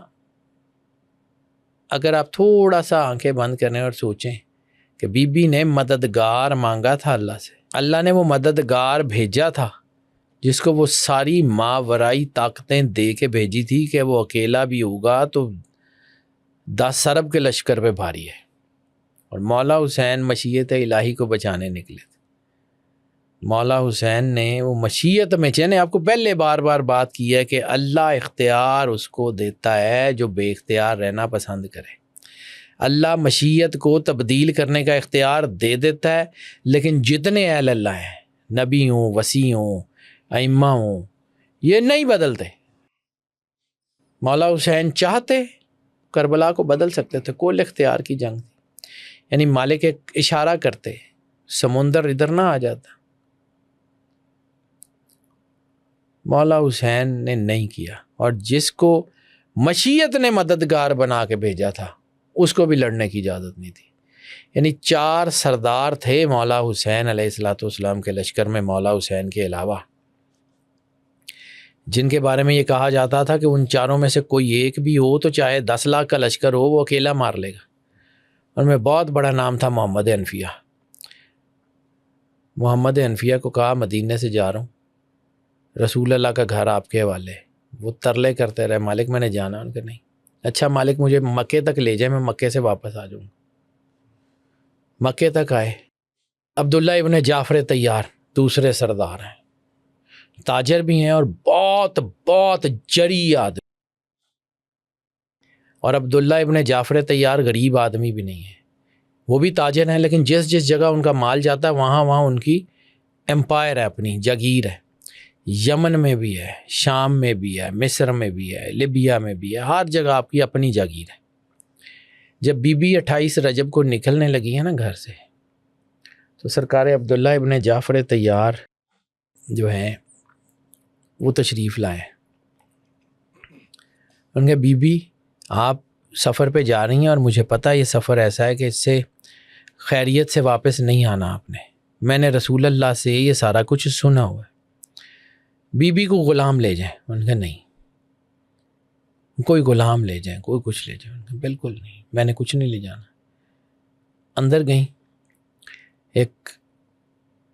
اگر آپ تھوڑا سا آنکھیں بند کریں اور سوچیں کہ بی بی نے مددگار مانگا تھا اللہ سے، اللہ نے وہ مددگار بھیجا تھا جس کو وہ ساری ماورائی طاقتیں دے کے بھیجی تھی کہ وہ اکیلا بھی ہوگا تو 10 ارب کے لشکر پہ بھاری ہے. اور مولا حسین مشیت الہی کو بچانے نکلے تھے. مولا حسین نے وہ مشیت میں چنے آپ کو پہلے بار بار بات کی ہے کہ اللہ اختیار اس کو دیتا ہے جو بے اختیار رہنا پسند کرے. اللہ مشیت کو تبدیل کرنے کا اختیار دے دیتا ہے، لیکن جتنے اہل اللہ ہیں، نبی ہوں، وصی ہوں، ائمہ ہوں، یہ نہیں بدلتے. مولا حسین چاہتے کربلا کو بدل سکتے تھے، کل اختیار کی جنگ تھی. یعنی مالک ایک اشارہ کرتے سمندر ادھر نہ آ جاتا. مولا حسین نے نہیں کیا، اور جس کو مشیت نے مددگار بنا کے بھیجا تھا اس کو بھی لڑنے کی اجازت نہیں تھی. یعنی 4 سردار تھے مولا حسین علیہ الصلوۃ والسلام کے لشکر میں مولا حسین کے علاوہ، جن کے بارے میں یہ کہا جاتا تھا کہ ان 4 میں سے کوئی ایک بھی ہو تو چاہے 10 لاکھ کا لشکر ہو وہ اکیلا مار لے گا. ان میں بہت بڑا نام تھا محمد حنفیہ. محمد حنفیہ کو کہا مدینے سے جا رہا ہوں، رسول اللہ کا گھر آپ کے حوالے. وہ ترلے کرتے رہے مالک میں نے جانا. ان کا نہیں. اچھا مالک مجھے مکے تک لے جائے، میں مکے سے واپس آ جاؤں. مکے تک آئے. عبداللہ ابن جعفر طیار دوسرے سردار ہیں، تاجر بھی ہیں اور بہت بہت جری آدمی. اور عبداللہ ابن جعفر طیار غریب آدمی بھی نہیں ہے، وہ بھی تاجر ہیں، لیکن جس جگہ ان کا مال جاتا ہے وہاں ان کی امپائر ہے، اپنی جاگیر ہے. یمن میں بھی ہے، شام میں بھی ہے، مصر میں بھی ہے، لیبیا میں بھی ہے، ہر جگہ آپ کی اپنی جاگیر ہے. جب بی بی 28 رجب کو نکلنے لگی ہے نا گھر سے، تو سرکار عبداللہ ابن جعفر طیار جو ہیں وہ تشریف لائے. ان کے بی بی آپ سفر پہ جا رہی ہیں اور مجھے پتہ یہ سفر ایسا ہے کہ اس سے خیریت سے واپس نہیں آنا آپ نے، میں نے رسول اللہ سے یہ سارا کچھ سنا ہوا ہے. بی بی کو غلام لے جائیں. ان کا نہیں، کوئی غلام لے جائیں، کوئی کچھ لے جائیں. ان کا بالکل نہیں، میں نے کچھ نہیں لے جانا. اندر گئیں، ایک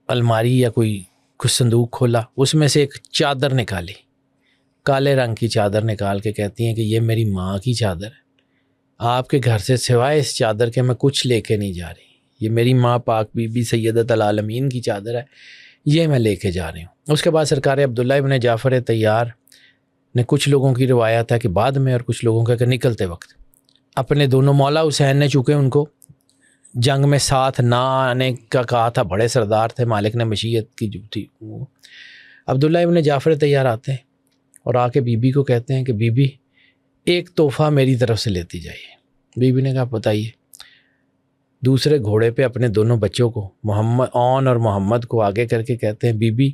الماری یا کوئی کچھ صندوق کھولا، اس میں سے ایک چادر نکالی، کالے رنگ کی چادر نکال کے کہتی ہیں کہ یہ میری ماں کی چادر ہے، آپ کے گھر سے سوائے اس چادر کے میں کچھ لے کے نہیں جا رہی. یہ میری ماں پاک بی بی سیدۃ العالمین کی چادر ہے، یہ میں لے کے جا رہی ہوں. اس کے بعد سرکار عبداللہ ابن جعفر طیار نے کچھ لوگوں کی روایت ہے کہ بعد میں اور کچھ لوگوں کا کہ نکلتے وقت اپنے دونوں، مولا حسین نے چونکہ ان کو جنگ میں ساتھ نہ آنے کا کہا تھا، بڑے سردار تھے، مالک نے مشیت کی جو تھی وہ. عبداللہ ابن جعفر طیار آتے ہیں اور آ کے بی بی کو کہتے ہیں کہ بی بی ایک تحفہ میری طرف سے لیتی جائیے. بی بی نے کہا بتائیے. دوسرے گھوڑے پہ اپنے دونوں بچوں کو، محمد اور محمد کو آگے کر کے کہتے ہیں بی بی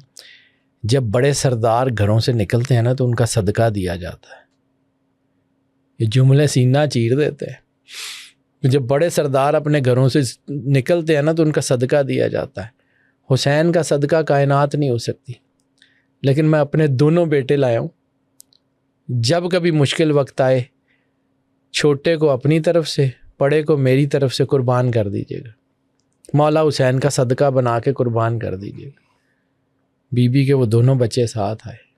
جب بڑے سردار گھروں سے نکلتے ہیں نا تو ان کا صدقہ دیا جاتا ہے. یہ جملے سینہ چیر دیتے ہیں. جب بڑے سردار اپنے گھروں سے نکلتے ہیں نا تو ان کا صدقہ دیا جاتا ہے. حسین کا صدقہ کائنات نہیں ہو سکتی، لیکن میں اپنے دونوں بیٹے لایا ہوں. جب کبھی مشکل وقت آئے، چھوٹے کو اپنی طرف سے، بڑے کو میری طرف سے قربان کر دیجیے گا. مولا حسین کا صدقہ بنا کے قربان کر دیجیے گا. بی بی کے وہ دونوں بچے ساتھ آئے.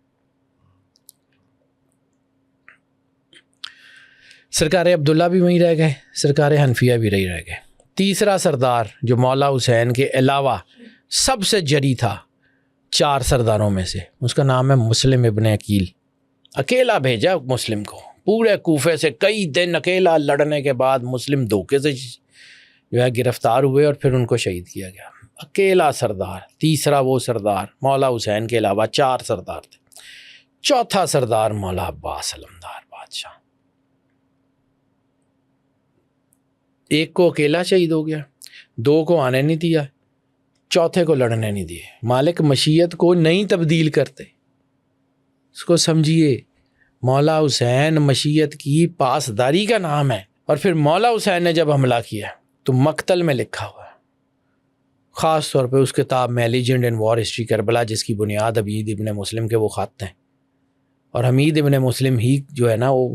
سرکار عبداللہ بھی وہیں رہ گئے، سرکار حنفیہ بھی رہ گئے. تیسرا سردار جو مولا حسین کے علاوہ سب سے جری تھا 4 سرداروں میں سے، اس کا نام ہے مسلم ابن عقیل. اکیلا بھیجا مسلم کو، پورے کوفے سے کئی دن اکیلا لڑنے کے بعد مسلم دھوکے سے جو ہے گرفتار ہوئے اور پھر ان کو شہید کیا گیا. اکیلا سردار، تیسرا وہ سردار. مولا حسین کے علاوہ 4 سردار تھے. چوتھا سردار مولا عباس علمدار بادشاہ. ایک کو اکیلا شہید ہو گیا، 2 کو آنے نہیں دیا، چوتھے کو لڑنے نہیں دیے. مالک مشیت کو نہیں تبدیل کرتے، اس کو سمجھیے. مولا حسین مشیت کی پاسداری کا نام ہے. اور پھر مولا حسین نے جب حملہ کیا تو مقتل میں لکھا ہوا ہے، خاص طور پہ اس کتاب میں لیجنڈ ان وار ہسٹری کربلا، جس کی بنیاد حمید ابن مسلم کے وہ خط ہیں. اور حمید ابن مسلم ہی جو ہے نا، وہ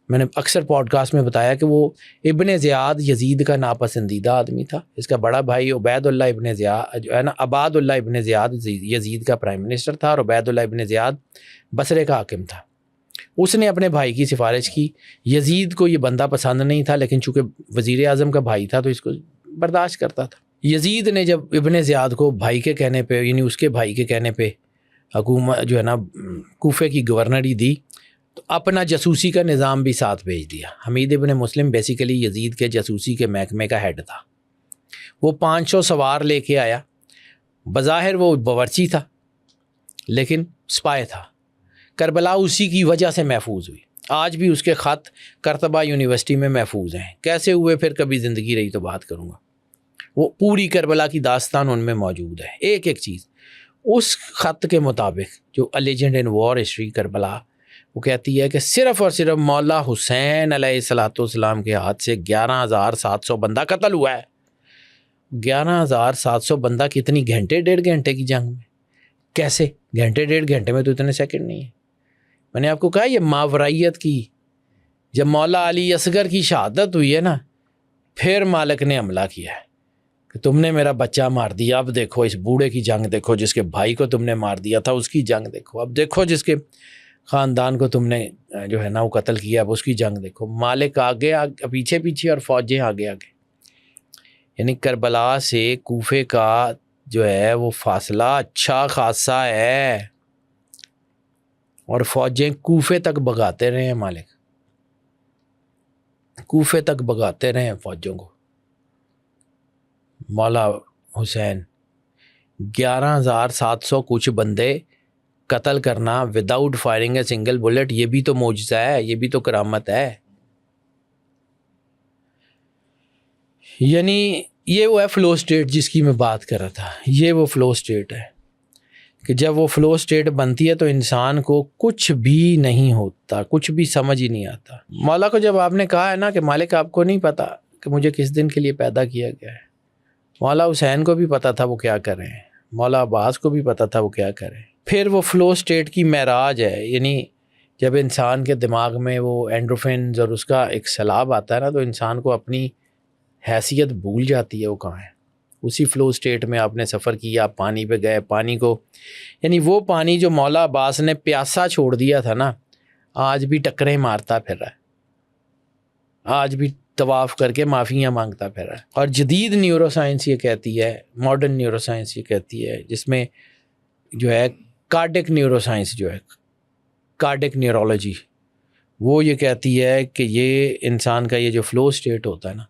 میں نے اکثر پوڈ کاسٹ میں بتایا کہ وہ ابن زیاد یزید کا ناپسندیدہ آدمی تھا. اس کا بڑا بھائی عبید اللہ ابن زیاد جو ہے نا، عباد اللہ ابن زیاد یزید کا پرائم منسٹر تھا، اور عبید اللہ ابن زیاد بصرے کا حاکم تھا. اس نے اپنے بھائی کی سفارش کی. یزید کو یہ بندہ پسند نہیں تھا، لیکن چونکہ وزیر اعظم کا بھائی تھا تو اس کو برداشت کرتا تھا. یزید نے جب ابن زیاد کو بھائی کے کہنے پہ، یعنی اس کے بھائی کے کہنے پہ حکومت جو ہے نا کوفے کی گورنری دی، تو اپنا جاسوسی کا نظام بھی ساتھ بھیج دیا. حمید ابن مسلم بیسیکلی یزید کے جاسوسی کے محکمے کا ہیڈ تھا. وہ 500 سوار لے کے آیا. بظاہر وہ باورچی تھا لیکن سپائے تھا. کربلا اسی کی وجہ سے محفوظ ہوئی. آج بھی اس کے خط کرتبہ یونیورسٹی میں محفوظ ہیں. کیسے ہوئے پھر کبھی زندگی رہی تو بات کروں گا. وہ پوری کربلا کی داستان ان میں موجود ہے، ایک ایک چیز. اس خط کے مطابق جو لیجنڈ ان وار ہسٹری کربلا، وہ کہتی ہے کہ صرف اور صرف مولا حسین علیہ الصلوۃ والسلام کے ہاتھ سے 11,700 بندہ قتل ہوا ہے. 11,700 بندہ کتنی گھنٹے، 1.5 گھنٹے کی جنگ میں. کیسے؟ گھنٹے 1.5 گھنٹے میں تو اتنے سیکنڈ نہیں ہے. میں نے آپ کو کہا یہ ماورائیت کی، جب مولا علی اصغر کی شہادت ہوئی ہے نا، پھر مالک نے حملہ کیا ہے کہ تم نے میرا بچہ مار دیا. اب دیکھو اس بوڑھے کی جنگ دیکھو، جس کے بھائی کو تم نے مار دیا تھا اس کی جنگ دیکھو. اب دیکھو جس کے خاندان کو تم نے جو ہے نا وہ قتل کیا، اب اس کی جنگ دیکھو. مالک آگے پیچھے پیچھے اور فوجیں آگے آگے. یعنی کربلا سے کوفے کا جو ہے وہ فاصلہ اچھا خاصا ہے، اور فوجیں کوفے تک بگاتے رہے ہیں. مالک کوفے تک بگاتے رہے ہیں فوجوں کو. مولا حسین 11,700 کچھ بندے قتل کرنا without firing a single bullet, یہ بھی تو معجزہ ہے، یہ بھی تو کرامت ہے. یعنی یہ وہ ہے فلو سٹیٹ جس کی میں بات کر رہا تھا. یہ وہ فلو سٹیٹ ہے کہ جب وہ فلو سٹیٹ بنتی ہے تو انسان کو کچھ بھی نہیں ہوتا، کچھ بھی سمجھ ہی نہیں آتا. مولا کو جب آپ نے کہا ہے نا کہ مالک آپ کو نہیں پتا کہ مجھے کس دن کے لیے پیدا کیا گیا ہے، مولا حسین کو بھی پتا تھا وہ کیا کر رہے ہیں، مولا عباس کو بھی پتا تھا وہ کیا کر رہے ہیں. پھر وہ فلو سٹیٹ کی معراج ہے. یعنی جب انسان کے دماغ میں وہ اینڈروفینز اور اس کا ایک سیلاب آتا ہے نا، تو انسان کو اپنی حیثیت بھول جاتی ہے وہ کہاں ہے. اسی فلو سٹیٹ میں آپ نے سفر کیا، پانی پہ گئے، پانی کو یعنی وہ پانی جو مولا عباس نے پیاسا چھوڑ دیا تھا نا، آج بھی ٹکریں مارتا پھر رہا ہے، آج بھی طواف کر کے معافیاں مانگتا پھر رہا ہے. اور جدید نیورو سائنس یہ کہتی ہے، ماڈرن نیورو سائنس یہ کہتی ہے، جس میں جو ہے کارڈک نیورو سائنس جو ہے، کارڈک نیورولوجی، وہ یہ کہتی ہے کہ یہ انسان کا یہ جو فلو سٹیٹ ہوتا ہے نا،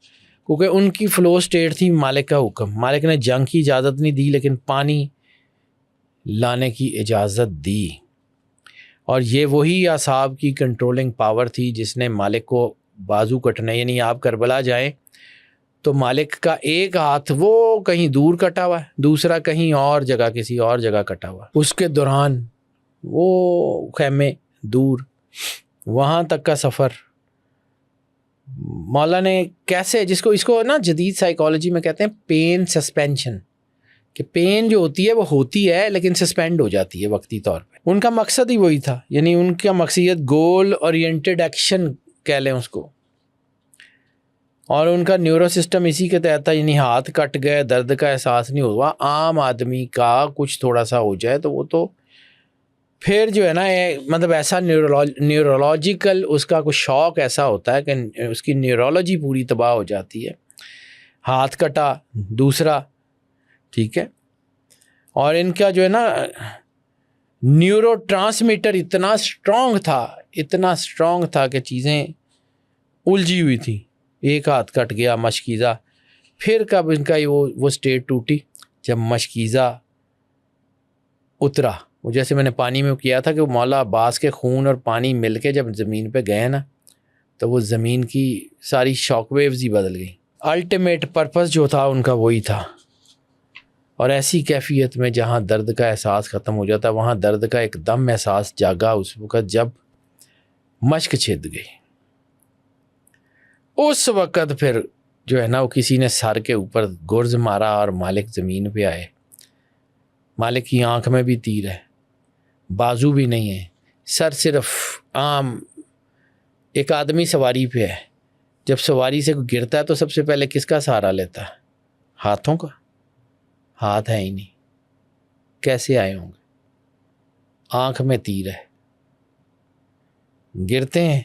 کیونکہ ان کی فلو سٹیٹ تھی مالک کا حکم. مالک نے جنگ کی اجازت نہیں دی لیکن پانی لانے کی اجازت دی. اور یہ وہی اصحاب کی کنٹرولنگ پاور تھی جس نے مالک کو بازو کٹنے، یعنی آپ کربلا جائیں تو مالک کا ایک ہاتھ وہ کہیں دور کٹا ہوا ہے، دوسرا کہیں اور جگہ کسی اور جگہ کٹا ہوا ہے. اس کے دوران وہ خیمے دور، وہاں تک کا سفر مولا نے کیسے، جس کو اس کو نا جدید سائیکالوجی میں کہتے ہیں پین سسپینشن، کہ پین جو ہوتی ہے وہ ہوتی ہے لیکن سسپینڈ ہو جاتی ہے وقتی طور پہ. ان کا مقصد ہی وہی تھا، یعنی ان کا مقصد گول اورینٹڈ ایکشن کہہ لیں اس کو، اور ان کا نیورو سسٹم اسی کے تحت تھا. یعنی ہاتھ کٹ گئے، درد کا احساس نہیں ہوا. عام آدمی کا کچھ تھوڑا سا ہو جائے تو وہ تو پھر جو ہے نا مطلب ایسا نیورولوجیکل اس کا کچھ شوق ایسا ہوتا ہے کہ اس کی نیورولوجی پوری تباہ ہو جاتی ہے. ہاتھ کٹا دوسرا، ٹھیک ہے. اور ان کا جو ہے نا نیورو ٹرانسمیٹر اتنا اسٹرانگ تھا کہ چیزیں الجھی ہوئی تھیں. ایک ہاتھ کٹ گیا مشکیزہ. پھر کب ان کا وہ سٹیٹ ٹوٹی، جب مشکیزہ اترا. وہ جیسے میں نے پانی میں کیا تھا کہ وہ مولا عباس کے خون اور پانی مل کے جب زمین پہ گئے نا تو وہ زمین کی ساری شاک ویوز ہی بدل گئی. الٹیمیٹ پرپس جو تھا ان کا وہی تھا. اور ایسی کیفیت میں جہاں درد کا احساس ختم ہو جاتا وہاں درد کا ایک دم احساس جاگا اس وقت جب مشق چھد گئی. اس وقت پھر جو ہے نا وہ کسی نے سر کے اوپر گرز مارا اور مالک زمین پہ آئے. مالک کی آنکھ میں بھی تیر ہے، بازو بھی نہیں ہے، سر صرف عام ایک آدمی سواری پہ ہے. جب سواری سے گرتا ہے تو سب سے پہلے کس کا سہارا لیتا ہے؟ ہاتھوں کا. ہاتھ ہے ہی نہیں، کیسے آئے ہوں گے؟ آنکھ میں تیر ہے. گرتے ہیں.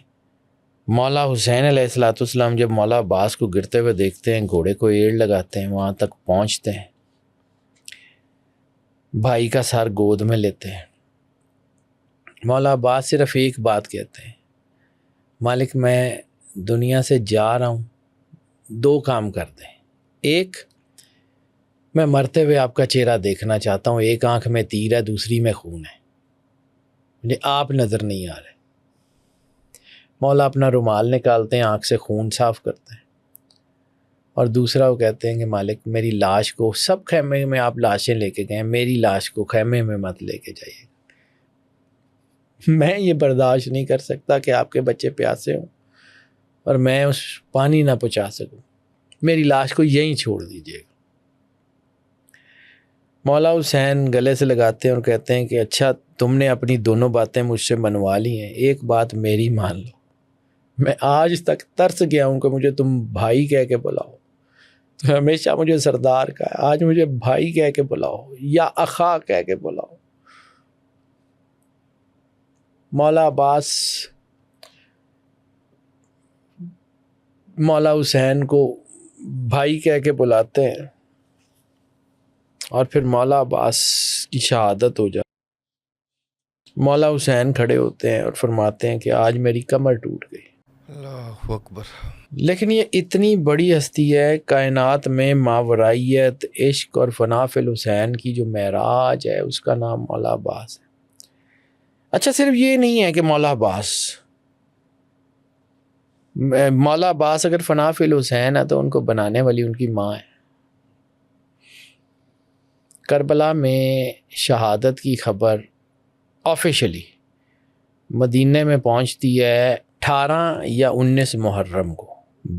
مولا حسین علیہ الصلوۃ والسلام جب مولا عباس کو گرتے ہوئے دیکھتے ہیں، گھوڑے کو ایڑ لگاتے ہیں، وہاں تک پہنچتے ہیں، بھائی کا سر گود میں لیتے ہیں. مولا عباس صرف ایک بات کہتے ہیں، مالک میں دنیا سے جا رہا ہوں، دو کام کر دیں. ایک، میں مرتے ہوئے آپ کا چہرہ دیکھنا چاہتا ہوں. ایک آنکھ میں تیر ہے، دوسری میں خون ہے، مجھے آپ نظر نہیں آ رہے. مولا اپنا رومال نکالتے ہیں، آنکھ سے خون صاف کرتے ہیں. اور دوسرا وہ کہتے ہیں کہ مالک میری لاش کو، سب خیمے میں آپ لاشیں لے کے گئے، میری لاش کو خیمے میں مت لے کے جائیے. میں یہ برداشت نہیں کر سکتا کہ آپ کے بچے پیاسے ہوں اور میں اس پانی نہ پہنچا سکوں. میری لاش کو یہیں چھوڑ دیجیے. مولا حسین گلے سے لگاتے ہیں اور کہتے ہیں کہ اچھا تم نے اپنی دونوں باتیں مجھ سے منوا لی ہیں، ایک بات میری مان لو. میں آج تک ترس گیا ہوں کہ مجھے تم بھائی کہہ کے بلاؤ. تو ہمیشہ مجھے سردار کا ہے، آج مجھے بھائی کہہ کے بلاؤ یا اخا کہہ کے بلاؤ. مولا عباس مولا حسین کو بھائی کہہ کے بلاتے ہیں اور پھر مولا عباس کی شہادت ہو جاتی. مولا حسین کھڑے ہوتے ہیں اور فرماتے ہیں کہ آج میری کمر ٹوٹ گئی.
اللہ اکبر.
لیکن یہ اتنی بڑی ہستی ہے کائنات میں، ماورائیت عشق اور فنا فی الحسین کی جو معراج ہے اس کا نام مولا عباس ہے. اچھا صرف یہ نہیں ہے کہ مولا عباس اگر فنا فی الحسین ہے تو ان کو بنانے والی ان کی ماں ہے. کربلا میں شہادت کی خبر آفیشلی مدینہ میں پہنچتی ہے 18 یا 19 محرم کو.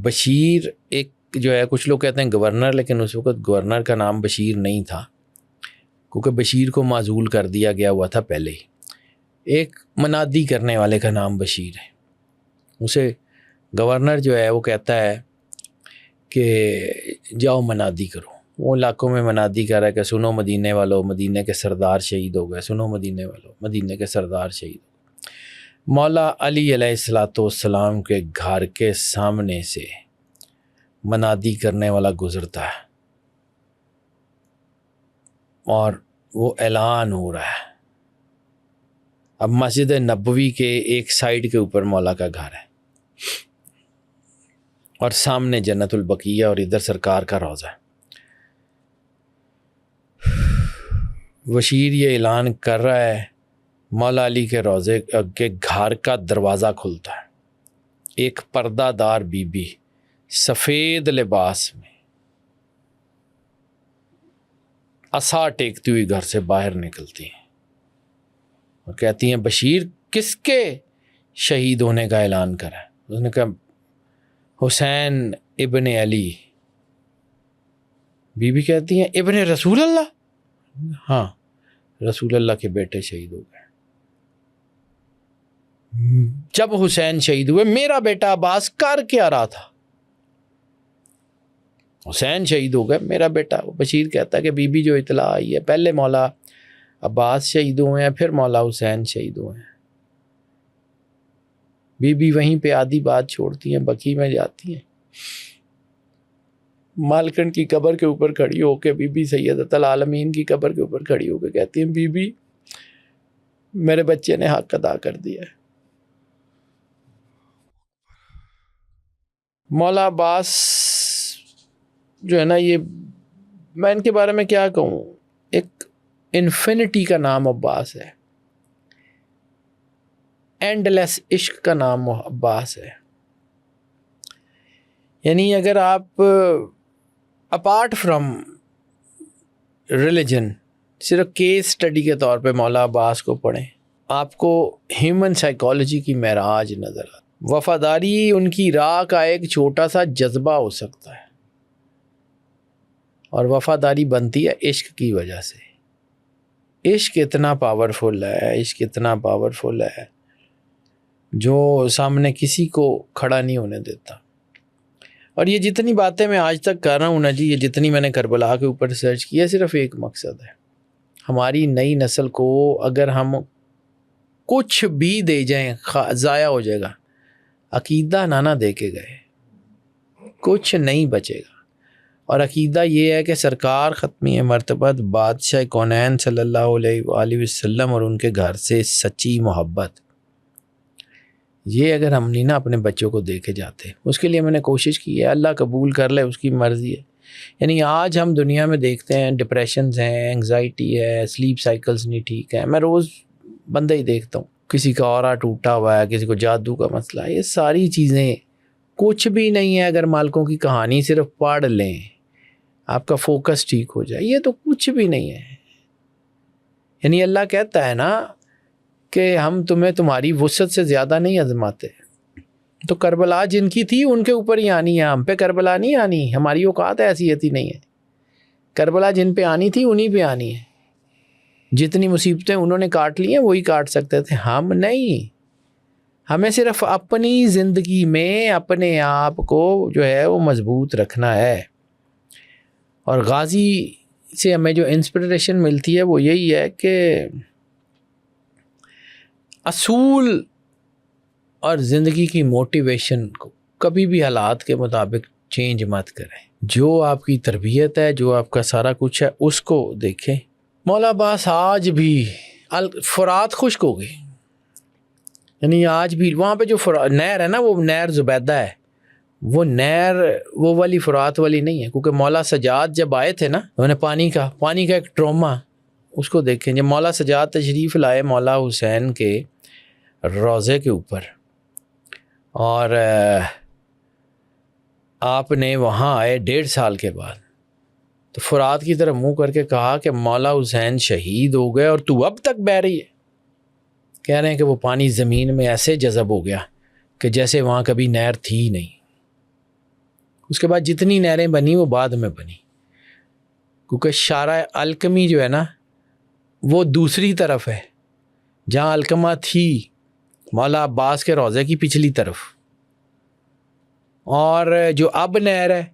بشیر ایک جو ہے، کچھ لوگ کہتے ہیں گورنر، لیکن اس وقت گورنر کا نام بشیر نہیں تھا کیونکہ بشیر کو معزول کر دیا گیا ہوا تھا پہلے ہی. ایک منادی کرنے والے کا نام بشیر ہے. اسے گورنر جو ہے وہ کہتا ہے کہ جاؤ منادی کرو. وہ علاقوں میں منادی کر رہا ہے کہ سنو مدینے والو، مدینے کے سردار شہید ہو گئے، سنو مدینے والو، مدینے کے سردار شہید ہو گئے. مولا علی علیہ الصلوۃ والسلام کے گھر کے سامنے سے منادی کرنے والا گزرتا ہے اور وہ اعلان ہو رہا ہے. اب مسجد نبوی کے ایک سائڈ کے اوپر مولا کا گھر ہے اور سامنے جنت البقیہ اور ادھر سرکار کا روضہ ہے. بشیر یہ اعلان کر رہا ہے، مولا علی کے روضے کے گھر کا دروازہ کھلتا ہے. ایک پردہ دار بی بی سفید لباس میں عصا ٹیکتی ہوئی گھر سے باہر نکلتی ہیں اور کہتی ہیں بشیر کس کے شہید ہونے کا اعلان کرا ہے؟ اس نے کہا حسین ابن علی. بی بی کہتی ہیں ابن رسول اللہ. ہاں رسول اللہ کے بیٹے شہید ہو گئے. جب حسین شہید ہوئے میرا بیٹا عباس کر کے آ رہا تھا. حسین شہید ہو گئے میرا بیٹا. بشیر کہتا ہے کہ بی بی جو اطلاع آئی ہے پہلے مولا عباس شہید ہوئے ہیں پھر مولا حسین شہید ہوئے ہیں. بی بی وہیں پہ آدھی بات چھوڑتی ہیں بقی میں جاتی ہیں. مالکن کی قبر کے اوپر کھڑی ہو کے بی بی سیدۃ العالمین کی قبر کے اوپر کھڑی ہو کے کہتی ہیں بی بی میرے بچے نے حق ادا کر دیا ہے. مولا عباس جو ہے نا یہ میں ان کے بارے میں کیا کہوں, ایک انفینٹی کا نام عباس ہے, اینڈ لیس عشق کا نام عباس ہے. یعنی اگر آپ اپارٹ فرام ریلیجن صرف کیس اسٹڈی کے طور پہ مولا عباس کو پڑھیں آپ کو ہیومن سائیکالوجی کی معراج نظر آتی. وفاداری ان کی راہ کا ایک چھوٹا سا جذبہ ہو سکتا ہے اور وفاداری بنتی ہے عشق کی وجہ سے. عشق اتنا پاورفل ہے, عشق اتنا پاورفل ہے جو سامنے کسی کو کھڑا نہیں ہونے دیتا. اور یہ جتنی باتیں میں آج تک کر رہا ہوں نا جی, یہ جتنی میں نے کربلا کے اوپر ریسرچ کی ہے, صرف ایک مقصد ہے, ہماری نئی نسل کو اگر ہم کچھ بھی دے جائیں ضائع ہو جائے گا. عقیدہ نہ دے کے گئے کچھ نہیں بچے گا. اور عقیدہ یہ ہے کہ سرکار ختمی مرتبت بادشاہ کونین صلی اللہ علیہ وآلہ وسلم اور ان کے گھر سے سچی محبت, یہ اگر ہم نہیں نا اپنے بچوں کو دے کے جاتے, اس کے لیے میں نے کوشش کی ہے, اللہ قبول کر لے, اس کی مرضی ہے. یعنی آج ہم دنیا میں دیکھتے ہیں ڈپریشنز ہیں, انگزائٹی ہے, سلیپ سائیکلز نہیں ٹھیک ہیں. میں روز بندہ ہی دیکھتا ہوں, کسی کا اورا ٹوٹا ہوا ہے, کسی کو جادو کا مسئلہ ہے. یہ ساری چیزیں کچھ بھی نہیں ہے. اگر مالکوں کی کہانی صرف پڑھ لیں آپ کا فوکس ٹھیک ہو جائے, یہ تو کچھ بھی نہیں ہے. یعنی اللہ کہتا ہے نا کہ ہم تمہیں تمہاری وسعت سے زیادہ نہیں آزماتے. تو کربلا جن کی تھی ان کے اوپر ہی آنی ہے, ہم پہ کربلا نہیں آنی. ہماری اوقات حیثیت ہی نہیں ہے. کربلا جن پہ آنی تھی انہی پہ آنی ہے. جتنی مصیبتیں انہوں نے کاٹ لی ہیں وہی کاٹ سکتے تھے, ہم نہیں. ہمیں صرف اپنی زندگی میں اپنے آپ کو جو ہے وہ مضبوط رکھنا ہے. اور غازی سے ہمیں جو انسپریشن ملتی ہے وہ یہی ہے کہ اصول اور زندگی کی موٹیویشن کو کبھی بھی حالات کے مطابق چینج مت کریں. جو آپ کی تربیت ہے, جو آپ کا سارا کچھ ہے, اس کو دیکھیں. مولا عباس آج بھی فرات خشک ہو گئی. یعنی آج بھی وہاں پہ جو نہر ہے نا وہ نہر زبیدہ ہے, وہ نہر وہ والی فرات والی نہیں ہے. کیونکہ مولا سجاد جب آئے تھے نا انہوں نے پانی کا ایک ٹروما اس کو دیکھیں. جب مولا سجاد تشریف لائے مولا حسین کے روضے کے اوپر اور آپ نے وہاں آئے 1.5 سال کے بعد, تو فرات کی طرف منہ کر کے کہا کہ مولا حسین شہید ہو گئے اور تو اب تک بہہ رہی ہے. کہہ رہے ہیں کہ وہ پانی زمین میں ایسے جذب ہو گیا کہ جیسے وہاں کبھی نہر تھی ہی نہیں. اس کے بعد جتنی نہریں بنی وہ بعد میں بنی, کیونکہ شارع الکمی جو ہے نا وہ دوسری طرف ہے جہاں الکما تھی مولا عباس کے روضے کی پچھلی طرف. اور جو اب نہر ہے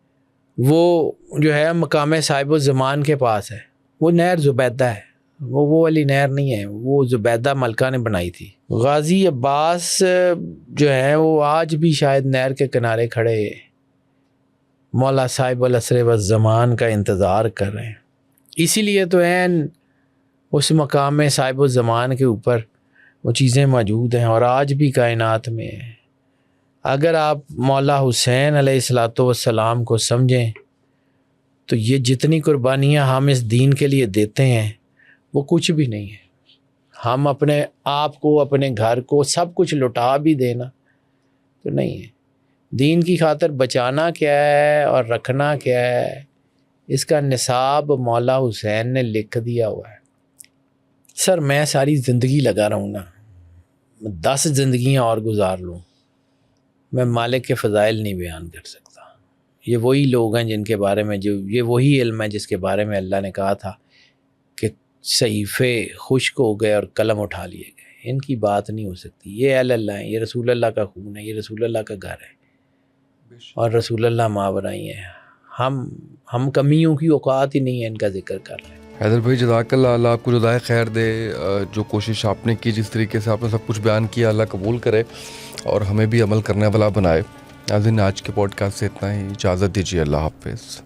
وہ جو ہے مقام صاحب الزمان کے پاس ہے, وہ نہر زبیدہ ہے, وہ والی نہر نہیں ہے, وہ زبیدہ ملکہ نے بنائی تھی. غازی عباس جو ہے وہ آج بھی شاید نہر کے کنارے کھڑے مولا صاحب العصر والزمان کا انتظار کر رہے ہیں. اسی لیے تو عین اس مقام صاحب الزمان کے اوپر وہ چیزیں موجود ہیں اور آج بھی کائنات میں ہیں. اگر آپ مولا حسین علیہ الصلاۃ والسلام کو سمجھیں تو یہ جتنی قربانیاں ہم اس دین کے لیے دیتے ہیں وہ کچھ بھی نہیں ہے. ہم اپنے آپ کو اپنے گھر کو سب کچھ لٹا بھی دینا تو نہیں ہے. دین کی خاطر بچانا کیا ہے اور رکھنا کیا ہے, اس کا نصاب مولا حسین نے لکھ دیا ہوا ہے. سر میں ساری زندگی لگا رہا ہوں نا, 10 زندگیاں اور گزار لوں میں مالک کے فضائل نہیں بیان کر سکتا. یہ وہی لوگ ہیں جن کے بارے میں یہ وہی علم ہے جس کے بارے میں اللہ نے کہا تھا کہ صحیفے خشک ہو گئے اور قلم اٹھا لیے گئے. ان کی بات نہیں ہو سکتی. یہ اہل اللہ ہیں, یہ رسول اللہ کا خون ہے, یہ رسول اللہ کا گھر ہے, اور رسول اللہ ماورائی ہیں. ہم کمیوں کی اوقات ہی نہیں ہے ان کا ذکر کر رہے ہیں.
حیدر بھائی جزاک اللہ, اللہ آپ کو جزائے خیر دے. جو کوشش آپ نے کی, جس طریقے سے آپ نے سب کچھ بیان کیا, اللہ قبول کرے اور ہمیں بھی عمل کرنے والا بنائے. ناظرین, آج کے پوڈ کاسٹ سے اتنا ہی. اجازت دیجیے. اللہ حافظ.